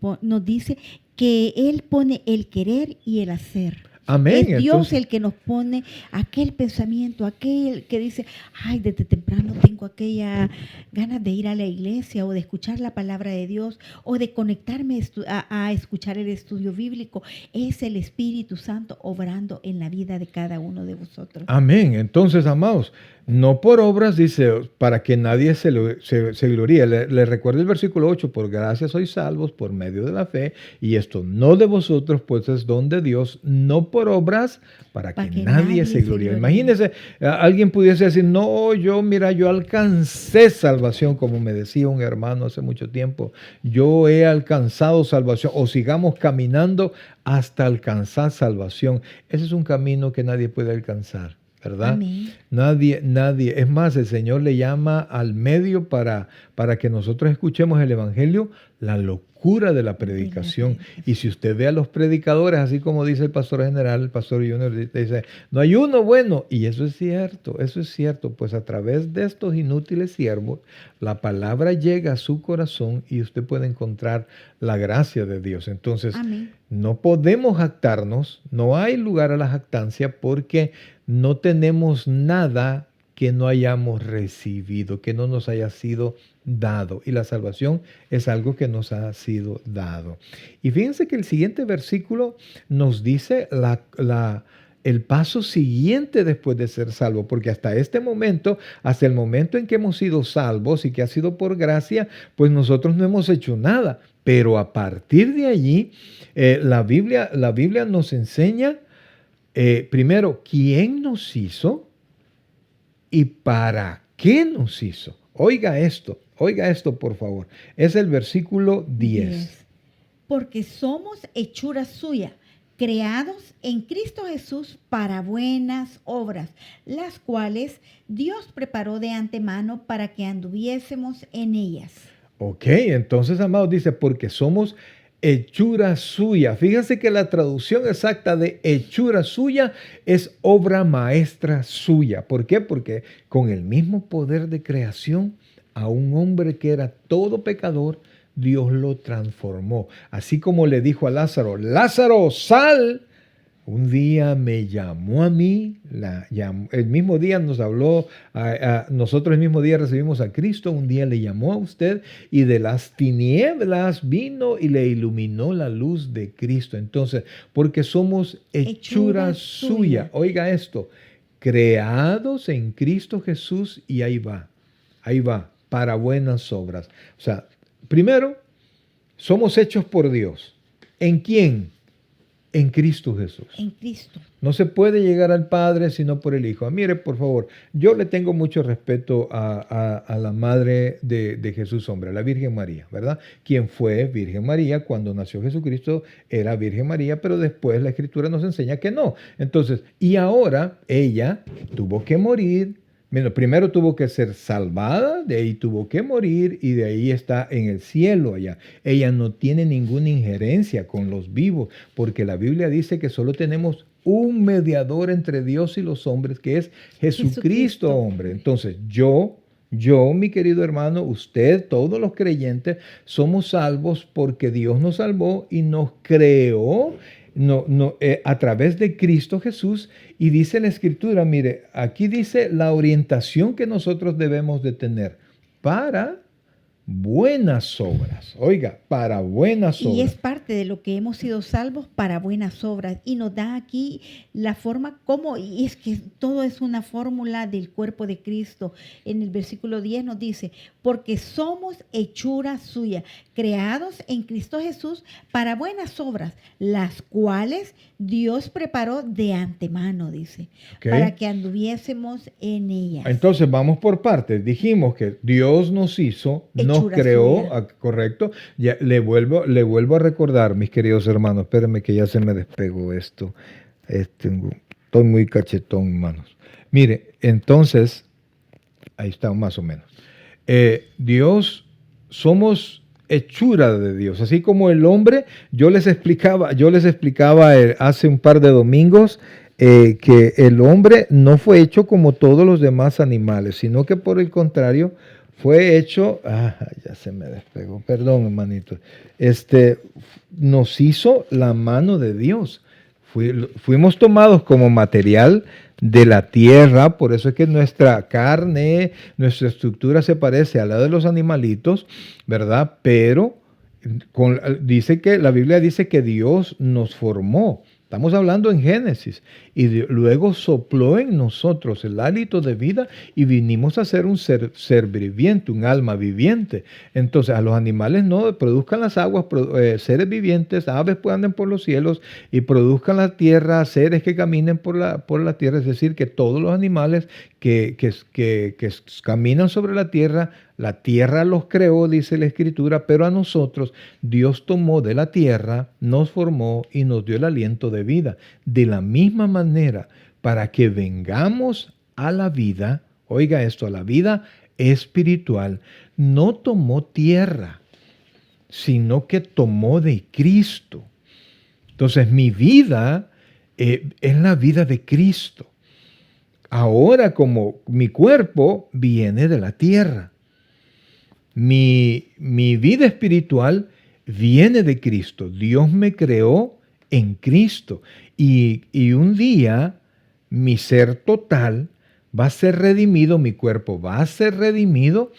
dice que Él pone el querer y el hacer.
Amén.
Es Dios
Entonces,
el que nos pone aquel pensamiento, aquel que dice, ay, desde temprano tengo aquella ganas de ir a la iglesia o de escuchar la palabra de Dios o de conectarme a escuchar el estudio bíblico. Es el Espíritu Santo obrando en la vida de cada uno de vosotros.
amén. Entonces, amados, no por obras, dice, para que nadie se gloríe. Le recuerdo el versículo 8, por gracia sois salvos por medio de la fe, y esto no de vosotros, pues es don de Dios, no por obras, para que nadie se gloríe. Imagínense, alguien pudiese decir, no, yo alcancé salvación, como me decía un hermano hace mucho tiempo, yo he alcanzado salvación, o sigamos caminando hasta alcanzar salvación. Ese es un camino que nadie puede alcanzar, ¿verdad?
Amén.
Nadie. Es más, el Señor le llama al medio para que nosotros escuchemos el Evangelio, la locura de la predicación. Y si usted ve a los predicadores, así como dice el pastor general, el pastor Junior, dice, no hay uno bueno. Y eso es cierto. Pues a través de estos inútiles siervos, la palabra llega a su corazón y usted puede encontrar la gracia de Dios. Entonces,
Amén.
no podemos jactarnos, no hay lugar a la jactancia porque no tenemos nada que no hayamos recibido, que no nos haya sido dado. Y la salvación es algo que nos ha sido dado. Y fíjense que el siguiente versículo nos dice el paso siguiente después de ser salvo, porque hasta este momento, hasta el momento en que hemos sido salvos y que ha sido por gracia, pues nosotros no hemos hecho nada. Pero a partir de allí, la Biblia nos enseña primero quién nos hizo y para qué nos hizo. Oiga esto por favor. Es el versículo 10.
Porque somos hechura suya, creados en Cristo Jesús para buenas obras, las cuales Dios preparó de antemano para que anduviésemos en ellas.
Ok, entonces, amados, dice, porque somos hechura suya. Fíjense que la traducción exacta de hechura suya es obra maestra suya. ¿Por qué? Porque con el mismo poder de creación, a un hombre que era todo pecador, Dios lo transformó. Así como le dijo a Lázaro, Lázaro, sal. Un día me llamó a mí, el mismo día nos habló, nosotros el mismo día recibimos a Cristo, un día le llamó a usted y de las tinieblas vino y le iluminó la luz de Cristo. Entonces, porque somos hechura suya, oiga esto, creados en Cristo Jesús y ahí va, para buenas obras. O sea, primero, somos hechos por Dios. ¿En quién? En Cristo Jesús.
En Cristo.
No se puede llegar al Padre sino por el Hijo. Mire, por favor, yo le tengo mucho respeto a la Madre de Jesús, hombre, a la Virgen María, ¿verdad? Quien fue Virgen María cuando nació Jesucristo era Virgen María, pero después la Escritura nos enseña que no. Entonces, y ahora ella tuvo que morir. Primero tuvo que ser salvada, de ahí tuvo que morir y de ahí está en el cielo allá. Ella no tiene ninguna injerencia con los vivos, porque la Biblia dice que solo tenemos un mediador entre Dios y los hombres, que es Jesucristo, hombre. Entonces, yo, mi querido hermano, usted, todos los creyentes, somos salvos porque Dios nos salvó y nos creó a través de Cristo Jesús. Y dice la Escritura, mire, aquí dice la orientación que nosotros debemos de tener para buenas obras. Oiga, para buenas obras.
Y es parte de lo que hemos sido salvos para buenas obras. Y nos da aquí la forma como, y es que todo es una fórmula del cuerpo de Cristo. En el versículo 10 nos dice, porque somos hechura suya, creados en Cristo Jesús para buenas obras, las cuales Dios preparó de antemano, dice, para que anduviésemos en ellas.
Entonces vamos por partes. Dijimos que Dios nos hizo, nos creó, correcto. Ya, le vuelvo a recordar, mis queridos hermanos, espérenme que ya se me despegó esto. Estoy muy cachetón, hermanos. Mire, entonces, ahí está más o menos. Dios, somos hechura de Dios, así como el hombre. Yo les explicaba hace un par de domingos que el hombre no fue hecho como todos los demás animales, sino que por el contrario fue hecho, ya se me despegó, perdón, hermanito. Nos hizo la mano de Dios. Fuimos tomados como material de la tierra, por eso es que nuestra carne, nuestra estructura se parece a la de los animalitos, ¿verdad? Pero la Biblia dice que Dios nos formó. Estamos hablando en Génesis. Y luego sopló en nosotros el hálito de vida y vinimos a ser un ser viviente, un alma viviente. Entonces, a los animales no produzcan las aguas, seres vivientes, aves que anden por los cielos y produzcan la tierra, seres que caminen por la tierra. Es decir, que todos los animales que caminan sobre la tierra los creó, dice la Escritura, pero a nosotros Dios tomó de la tierra, nos formó y nos dio el aliento de vida. De la misma manera, para que vengamos a la vida, oiga esto, a la vida espiritual, no tomó tierra, sino que tomó de Cristo. Entonces, mi vida es la vida de Cristo. Ahora, como mi cuerpo viene de la tierra, mi vida espiritual viene de Cristo. Dios me creó en Cristo. Y un día mi ser total va a ser redimido, mi cuerpo va a ser redimido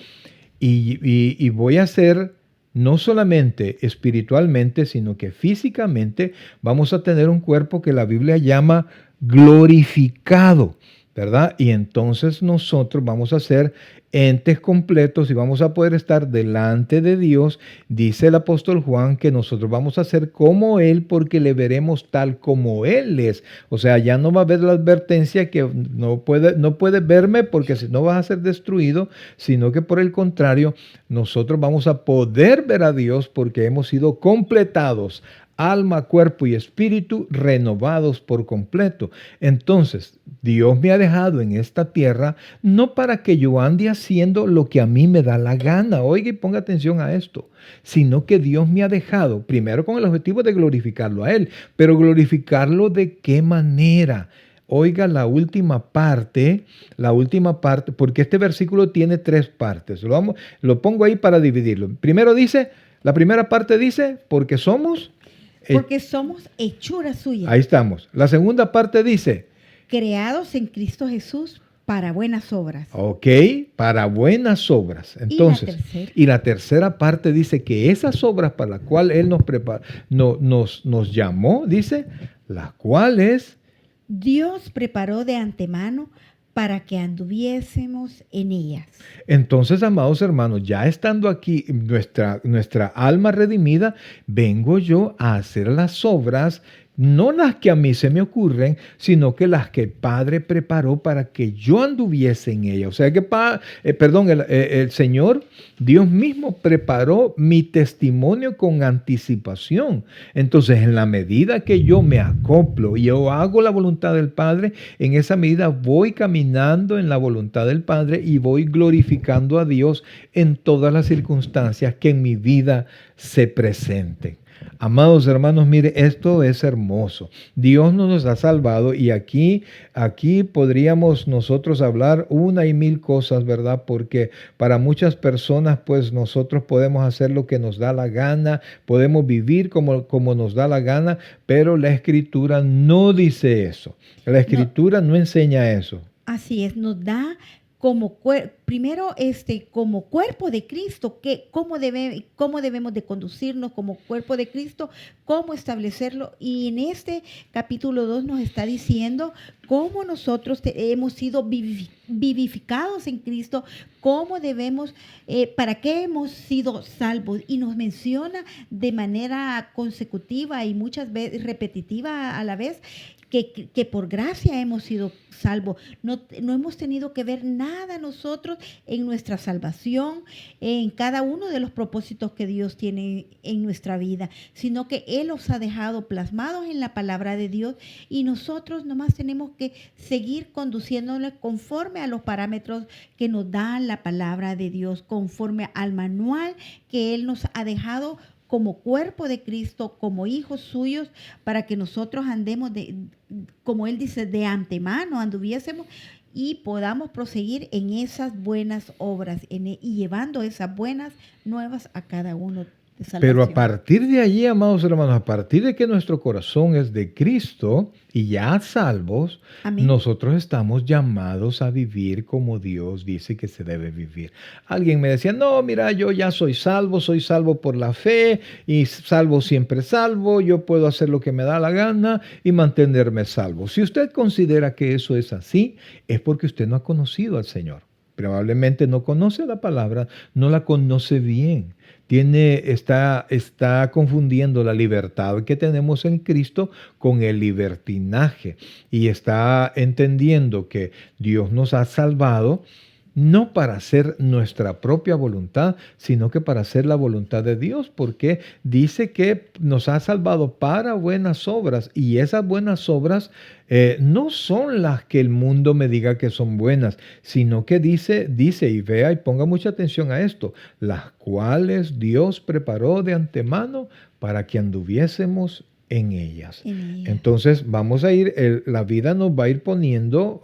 y voy a ser no solamente espiritualmente, sino que físicamente vamos a tener un cuerpo que la Biblia llama glorificado, ¿verdad? Y entonces nosotros vamos a ser entes completos y vamos a poder estar delante de Dios. Dice el apóstol Juan que nosotros vamos a ser como Él porque le veremos tal como Él es. O sea, ya no va a haber la advertencia que no puedes verme porque si no vas a ser destruido, sino que por el contrario, nosotros vamos a poder ver a Dios porque hemos sido completados, alma, cuerpo y espíritu renovados por completo. Entonces, Dios me ha dejado en esta tierra no para que yo ande haciendo lo que a mí me da la gana, oiga y ponga atención a esto, sino que Dios me ha dejado primero con el objetivo de glorificarlo a Él, pero glorificarlo ¿de qué manera? Oiga la última parte, porque este versículo tiene 3 partes. Lo pongo ahí para dividirlo. La primera parte dice, porque somos
hechura suya.
Ahí estamos. La segunda parte dice,
creados en Cristo Jesús para buenas obras.
Ok, para buenas obras. Entonces, y la tercera parte dice que esas obras para las cuales Él nos llamó, dice, las cuales
Dios preparó de antemano para que anduviésemos en ellas.
Entonces, amados hermanos, ya estando aquí nuestra alma redimida, vengo yo a hacer las obras, no las que a mí se me ocurren, sino que las que el Padre preparó para que yo anduviese en ella. O sea que, el Señor, Dios mismo preparó mi testimonio con anticipación. Entonces, en la medida que yo me acoplo y yo hago la voluntad del Padre, en esa medida voy caminando en la voluntad del Padre y voy glorificando a Dios en todas las circunstancias que en mi vida se presenten. Amados hermanos, mire, esto es hermoso. Dios nos ha salvado y aquí podríamos nosotros hablar una y mil cosas, ¿verdad? Porque para muchas personas, pues nosotros podemos hacer lo que nos da la gana, podemos vivir como nos da la gana, pero la Escritura no dice eso. La Escritura no enseña eso.
Así es, nos da primero como cuerpo de Cristo, cómo debemos de conducirnos como cuerpo de Cristo, cómo establecerlo. Y en este capítulo 2 nos está diciendo cómo nosotros hemos sido vivificados en Cristo, cómo debemos, para qué hemos sido salvos. Y nos menciona de manera consecutiva y muchas veces repetitiva a la vez, que por gracia hemos sido salvos. No hemos tenido que ver nada nosotros en nuestra salvación, en cada uno de los propósitos que Dios tiene en nuestra vida, sino que Él los ha dejado plasmados en la palabra de Dios y nosotros nomás tenemos que seguir conduciéndole conforme a los parámetros que nos da la palabra de Dios, conforme al manual que Él nos ha dejado como cuerpo de Cristo, como hijos suyos, para que nosotros andemos, como Él dice, de antemano anduviésemos y podamos proseguir en esas buenas obras y llevando esas buenas nuevas a cada uno.
Pero a partir de allí, amados hermanos, a partir de que nuestro corazón es de Cristo y ya salvos, amén, nosotros estamos llamados a vivir como Dios dice que se debe vivir. Alguien me decía, no, mira, yo ya soy salvo por la fe y salvo siempre salvo, yo puedo hacer lo que me da la gana y mantenerme salvo. Si usted considera que eso es así, es porque usted no ha conocido al Señor. Probablemente no conoce la palabra, no la conoce bien. Está confundiendo la libertad que tenemos en Cristo con el libertinaje y está entendiendo que Dios nos ha salvado no para hacer nuestra propia voluntad, sino que para hacer la voluntad de Dios, porque dice que nos ha salvado para buenas obras y esas buenas obras no son las que el mundo me diga que son buenas, sino que dice y vea y ponga mucha atención a esto, las cuales Dios preparó de antemano para que anduviésemos en ellas. Entonces vamos a la vida nos va a ir poniendo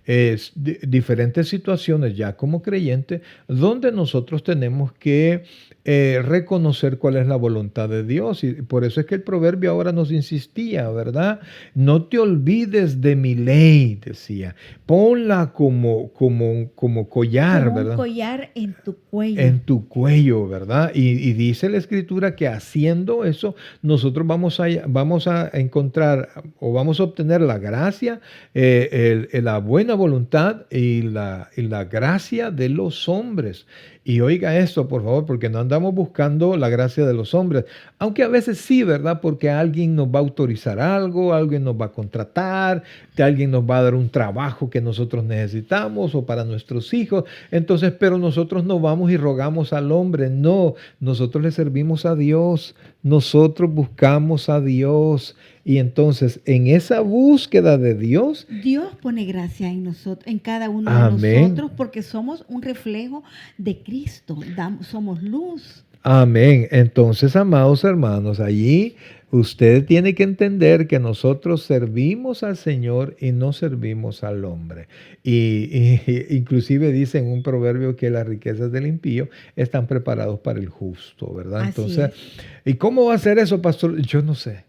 diferentes situaciones ya como creyente donde nosotros tenemos que reconocer cuál es la voluntad de Dios. Y por eso es que el proverbio ahora nos insistía, ¿verdad? No te olvides de mi ley, decía. Ponla como collar,
como
¿verdad?
Un collar en tu cuello.
En tu cuello, ¿verdad? Y dice la Escritura que haciendo eso, nosotros vamos a encontrar o vamos a obtener la gracia, la buena voluntad y la gracia de los hombres. Y oiga esto, por favor, porque no andamos buscando la gracia de los hombres, aunque a veces sí, ¿verdad? Porque alguien nos va a autorizar algo, alguien nos va a contratar, alguien nos va a dar un trabajo que nosotros necesitamos o para nuestros hijos. Entonces, pero nosotros no vamos y rogamos al hombre, no, nosotros le servimos a Dios, nosotros buscamos a Dios. Y entonces, en esa búsqueda de Dios,
Dios pone gracia en nosotros, en cada uno
amén,
de nosotros, porque somos un reflejo de Cristo, somos luz.
Amén. Entonces, amados hermanos, allí usted tiene que entender que nosotros servimos al Señor y no servimos al hombre. Y inclusive dice en un proverbio que las riquezas del impío están preparados para el justo, ¿verdad?
Así
Entonces,
es.
¿y cómo va a ser eso, pastor? Yo no sé.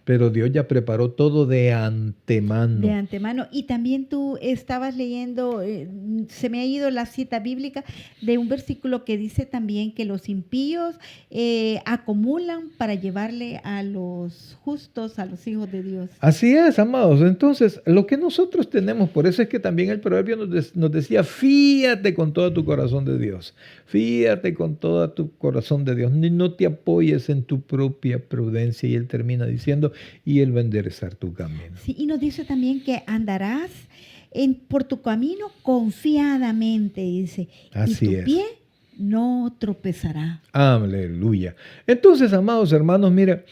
Pero Dios ya preparó todo de antemano.
De antemano. Y también tú estabas leyendo, se me ha ido la cita bíblica de un versículo que dice también que los impíos acumulan para llevarle a los justos, a los hijos de Dios.
Así es, amados. Entonces, lo que nosotros tenemos, por eso es que también el proverbio nos decía, fíate con todo tu corazón de Dios. Fíate con todo tu corazón de Dios. No te apoyes en tu propia prudencia. Y él termina diciendo, y él va a enderezar tu camino.
Sí, y nos dice también que andarás por tu camino confiadamente, dice.
Así
y tu
es.
pie no tropezará.
Aleluya. Entonces, amados hermanos, mire,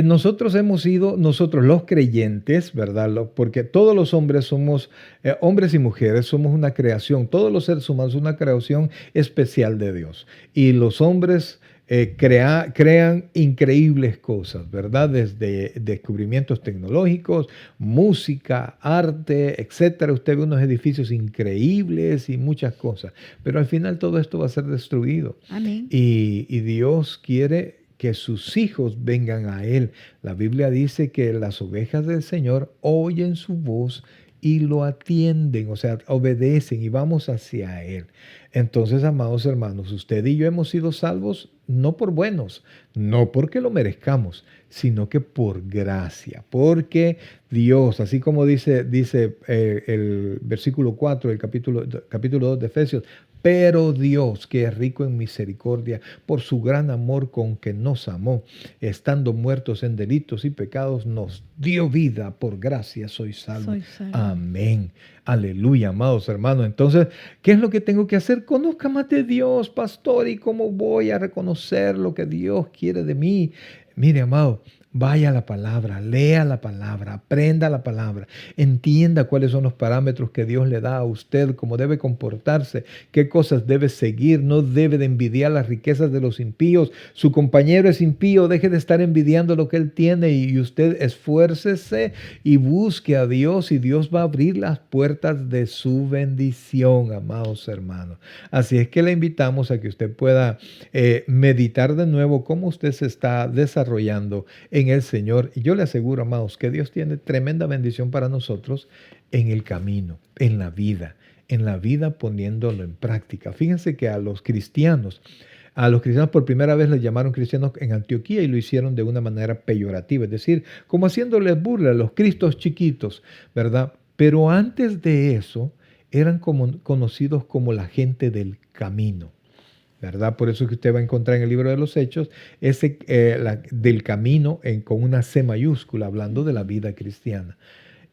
nosotros hemos sido, nosotros los creyentes, ¿verdad? Porque todos los hombres somos, hombres y mujeres, somos una creación, todos los seres humanos son una creación especial de Dios. Y los hombres crean increíbles cosas, ¿verdad? Desde descubrimientos tecnológicos, música, arte, etcétera. Usted ve unos edificios increíbles y muchas cosas, pero al final todo esto va a ser destruido.
Amén.
Y Dios quiere que sus hijos vengan a Él. La Biblia dice que las ovejas del Señor oyen su voz y lo atienden, o sea, obedecen y vamos hacia Él. Entonces, amados hermanos, usted y yo hemos sido salvos no por buenos, no porque lo merezcamos, sino que por gracia, porque Dios, así como dice el versículo 4 del capítulo 2 de Efesios, pero Dios, que es rico en misericordia, por su gran amor con que nos amó, estando muertos en delitos y pecados, nos dio vida, por gracia soy salvo.
Soy salvo.
Amén. Aleluya, amados hermanos. Entonces, ¿qué es lo que tengo que hacer? Conozca más de Dios, pastor, y cómo voy a reconocer lo que Dios quiere de mí. Mire, amado, vaya a la palabra, lea la palabra, aprenda la palabra, entienda cuáles son los parámetros que Dios le da a usted, cómo debe comportarse, qué cosas debe seguir, no debe de envidiar las riquezas de los impíos. Su compañero es impío, deje de estar envidiando lo que él tiene y usted esfuércese y busque a Dios y Dios va a abrir las puertas de su bendición, amados hermanos. Así es que le invitamos a que usted pueda meditar de nuevo cómo usted se está desarrollando en el Señor. Y yo le aseguro, amados, que Dios tiene tremenda bendición para nosotros en el camino, en la vida poniéndolo en práctica. Fíjense que a los cristianos por primera vez les llamaron cristianos en Antioquía y lo hicieron de una manera peyorativa, es decir, como haciéndoles burla a los cristos chiquitos, ¿verdad? Pero antes de eso eran conocidos como la gente del camino, ¿verdad? Por eso que usted va a encontrar en el libro de los Hechos del camino con una C mayúscula, hablando de la vida cristiana.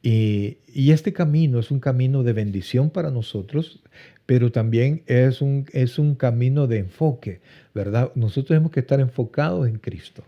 Y este camino es un camino de bendición para nosotros, pero también es un camino de enfoque, ¿verdad? Nosotros tenemos que estar enfocados en Cristo.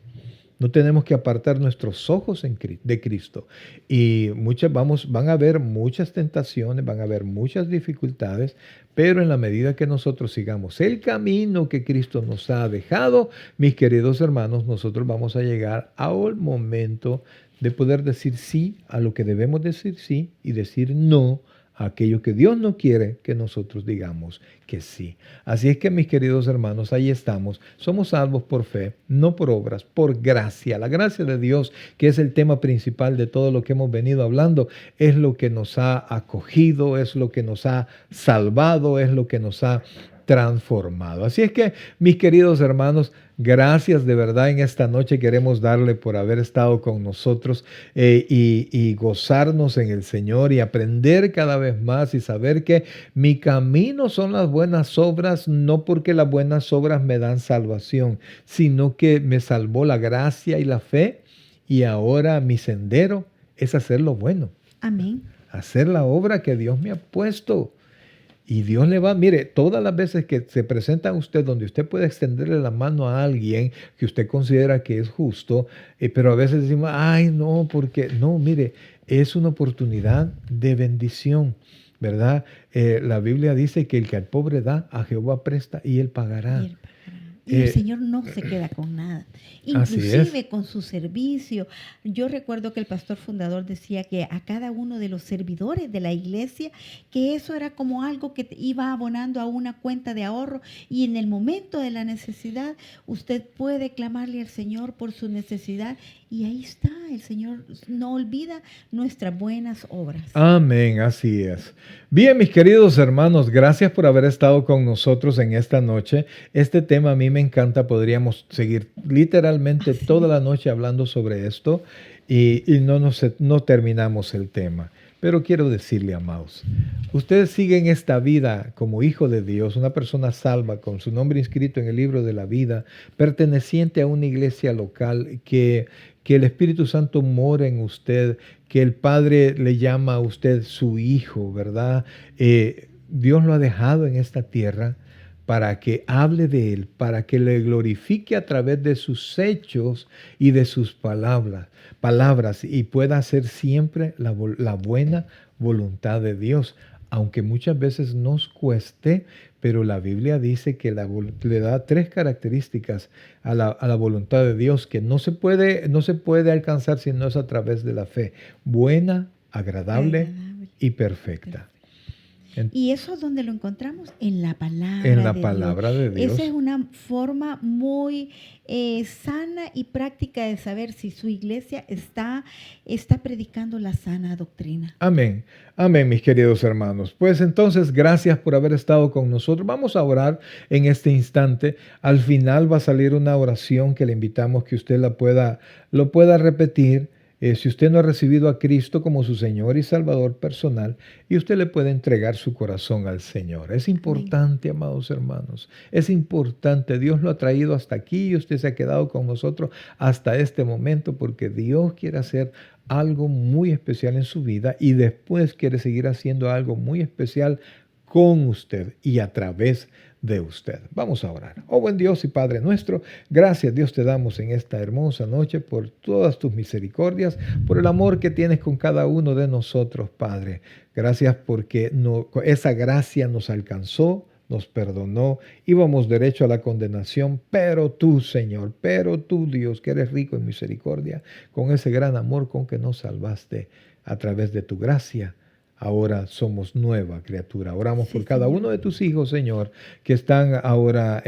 No tenemos que apartar nuestros ojos de Cristo. Y van a haber muchas tentaciones, van a haber muchas dificultades, pero en la medida que nosotros sigamos el camino que Cristo nos ha dejado, mis queridos hermanos, nosotros vamos a llegar al momento de poder decir sí a lo que debemos decir sí y decir no a aquello que Dios no quiere que nosotros digamos que sí. Así es que, mis queridos hermanos, ahí estamos. Somos salvos por fe, no por obras, por gracia. La gracia de Dios, que es el tema principal de todo lo que hemos venido hablando, es lo que nos ha acogido, es lo que nos ha salvado, es lo que nos ha transformado. Así es que, mis queridos hermanos, gracias de verdad en esta noche. Queremos darle por haber estado con nosotros y gozarnos en el Señor y aprender cada vez más y saber que mi camino son las buenas obras, no porque las buenas obras me dan salvación, sino que me salvó la gracia y la fe y ahora mi sendero es hacer lo bueno.
Amén.
Hacer la obra que Dios me ha puesto. Y Dios le va, mire, todas las veces que se presenta a usted donde usted puede extenderle la mano a alguien que usted considera que es justo, pero a veces decimos, ay, no, porque no, mire, es una oportunidad de bendición, ¿verdad? La Biblia dice que el que al pobre da, a Jehová presta y él pagará.
Y el Señor no se queda con nada, inclusive con su servicio. Yo recuerdo que el pastor fundador decía que a cada uno de los servidores de la iglesia, que eso era como algo que iba abonando a una cuenta de ahorro y en el momento de la necesidad usted puede clamarle al Señor por su necesidad y ahí está, el Señor no olvida nuestras buenas obras.
Amén, así es. Bien, mis queridos hermanos, gracias por haber estado con nosotros en esta noche. Este tema a mí me encanta, podríamos seguir literalmente toda la noche hablando sobre esto y no terminamos el tema. Pero quiero decirle, amados, ustedes siguen esta vida como hijo de Dios, una persona salva con su nombre inscrito en el libro de la vida, perteneciente a una iglesia local, que el Espíritu Santo mora en usted, que el Padre le llama a usted su hijo, ¿verdad? Dios lo ha dejado en esta tierra para que hable de Él, para que le glorifique a través de sus hechos y de sus palabras y pueda hacer siempre la buena voluntad de Dios. aunque muchas veces nos cueste, pero la Biblia dice que le da 3 características a la voluntad de Dios que no se puede alcanzar si no es a través de la fe. Buena, agradable y perfecta.
¿Y eso es donde lo encontramos? En la palabra
en la palabra de Dios.
Esa es una forma muy sana y práctica de saber si su iglesia está predicando la sana doctrina.
Amén. Amén, mis queridos hermanos. Pues entonces, gracias por haber estado con nosotros. Vamos a orar en este instante. Al final va a salir una oración que le invitamos que usted lo pueda repetir. Si usted no ha recibido a Cristo como su Señor y Salvador personal, y usted le puede entregar su corazón al Señor. Es importante, amados hermanos, es importante. Dios lo ha traído hasta aquí y usted se ha quedado con nosotros hasta este momento porque Dios quiere hacer algo muy especial en su vida y después quiere seguir haciendo algo muy especial con usted y a través de usted. Vamos a orar. Oh buen Dios y Padre nuestro, gracias Dios te damos en esta hermosa noche por todas tus misericordias, por el amor que tienes con cada uno de nosotros, Padre. Gracias porque esa gracia nos alcanzó, nos perdonó, íbamos derecho a la condenación, pero tú, Señor, pero tú, Dios, que eres rico en misericordia, con ese gran amor con que nos salvaste a través de tu gracia, ahora somos nueva criatura. Oramos por cada uno de tus hijos, Señor, que están ahora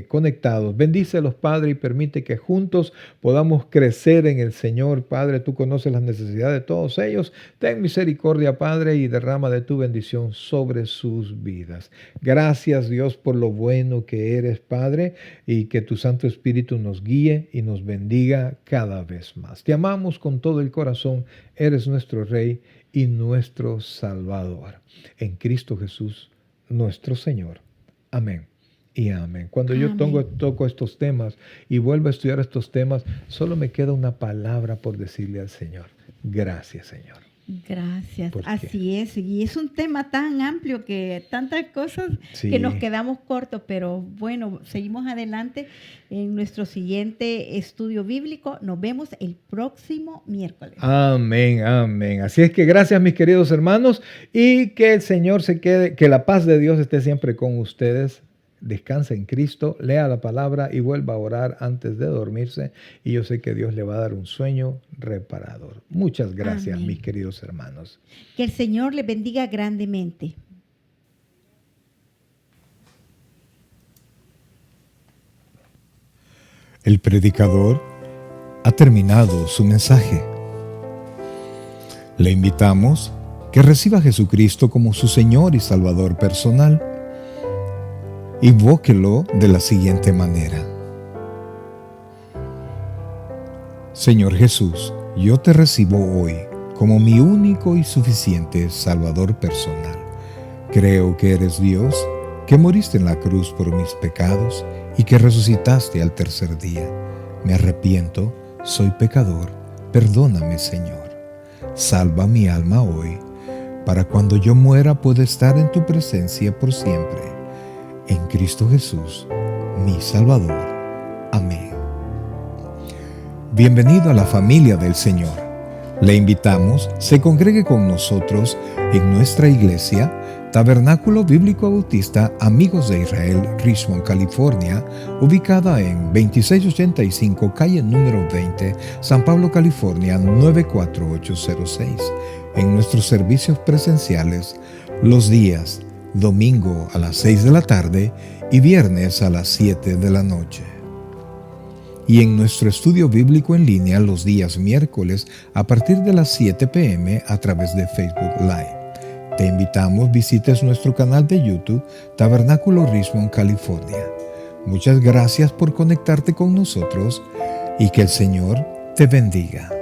conectados. Bendícelos, Padre, y permite que juntos podamos crecer en el Señor. Padre, tú conoces las necesidades de todos ellos. Ten misericordia, Padre, y derrama de tu bendición sobre sus vidas. Gracias, Dios, por lo bueno que eres, Padre, y que tu Santo Espíritu nos guíe y nos bendiga cada vez más. Te amamos con todo el corazón. Eres nuestro Rey y nuestro Salvador. En Cristo Jesús, nuestro Señor. Amén y amén. Cuando yo toco estos temas y vuelvo a estudiar estos temas, solo me queda una palabra por decirle al Señor. Gracias, Señor.
Gracias, así es. Y es un tema tan amplio que tantas cosas que nos quedamos cortos, pero bueno, seguimos adelante en nuestro siguiente estudio bíblico. Nos vemos el próximo miércoles.
Amén, amén. Así es que gracias, mis queridos hermanos, y que el Señor que la paz de Dios esté siempre con ustedes. Descansa en Cristo, lea la palabra y vuelva a orar antes de dormirse. Y yo sé que Dios le va a dar un sueño reparador. Muchas gracias, amén, mis queridos hermanos.
Que el Señor le bendiga grandemente.
El predicador ha terminado su mensaje. Le invitamos que reciba a Jesucristo como su Señor y Salvador personal. Invóquelo de la siguiente manera. Señor Jesús, yo te recibo hoy como mi único y suficiente Salvador personal. Creo que eres Dios, que moriste en la cruz por mis pecados y que resucitaste al tercer día. Me arrepiento, soy pecador, perdóname, Señor. Salva mi alma hoy, para cuando yo muera pueda estar en tu presencia por siempre. En Cristo Jesús, mi Salvador. Amén. Bienvenido a la familia del Señor. Le invitamos, se congregue con nosotros en nuestra iglesia, Tabernáculo Bíblico Bautista Amigos de Israel, Richmond, California, ubicada en 2685 calle número 20, San Pablo, California, 94806. En nuestros servicios presenciales, los días domingo a las 6 de la tarde y viernes a las 7 de la noche. Y en nuestro estudio bíblico en línea los días miércoles a partir de las 7 p.m. a través de Facebook Live. Te invitamos, visites nuestro canal de YouTube, Tabernáculo Richmond, California. Muchas gracias por conectarte con nosotros y que el Señor te bendiga.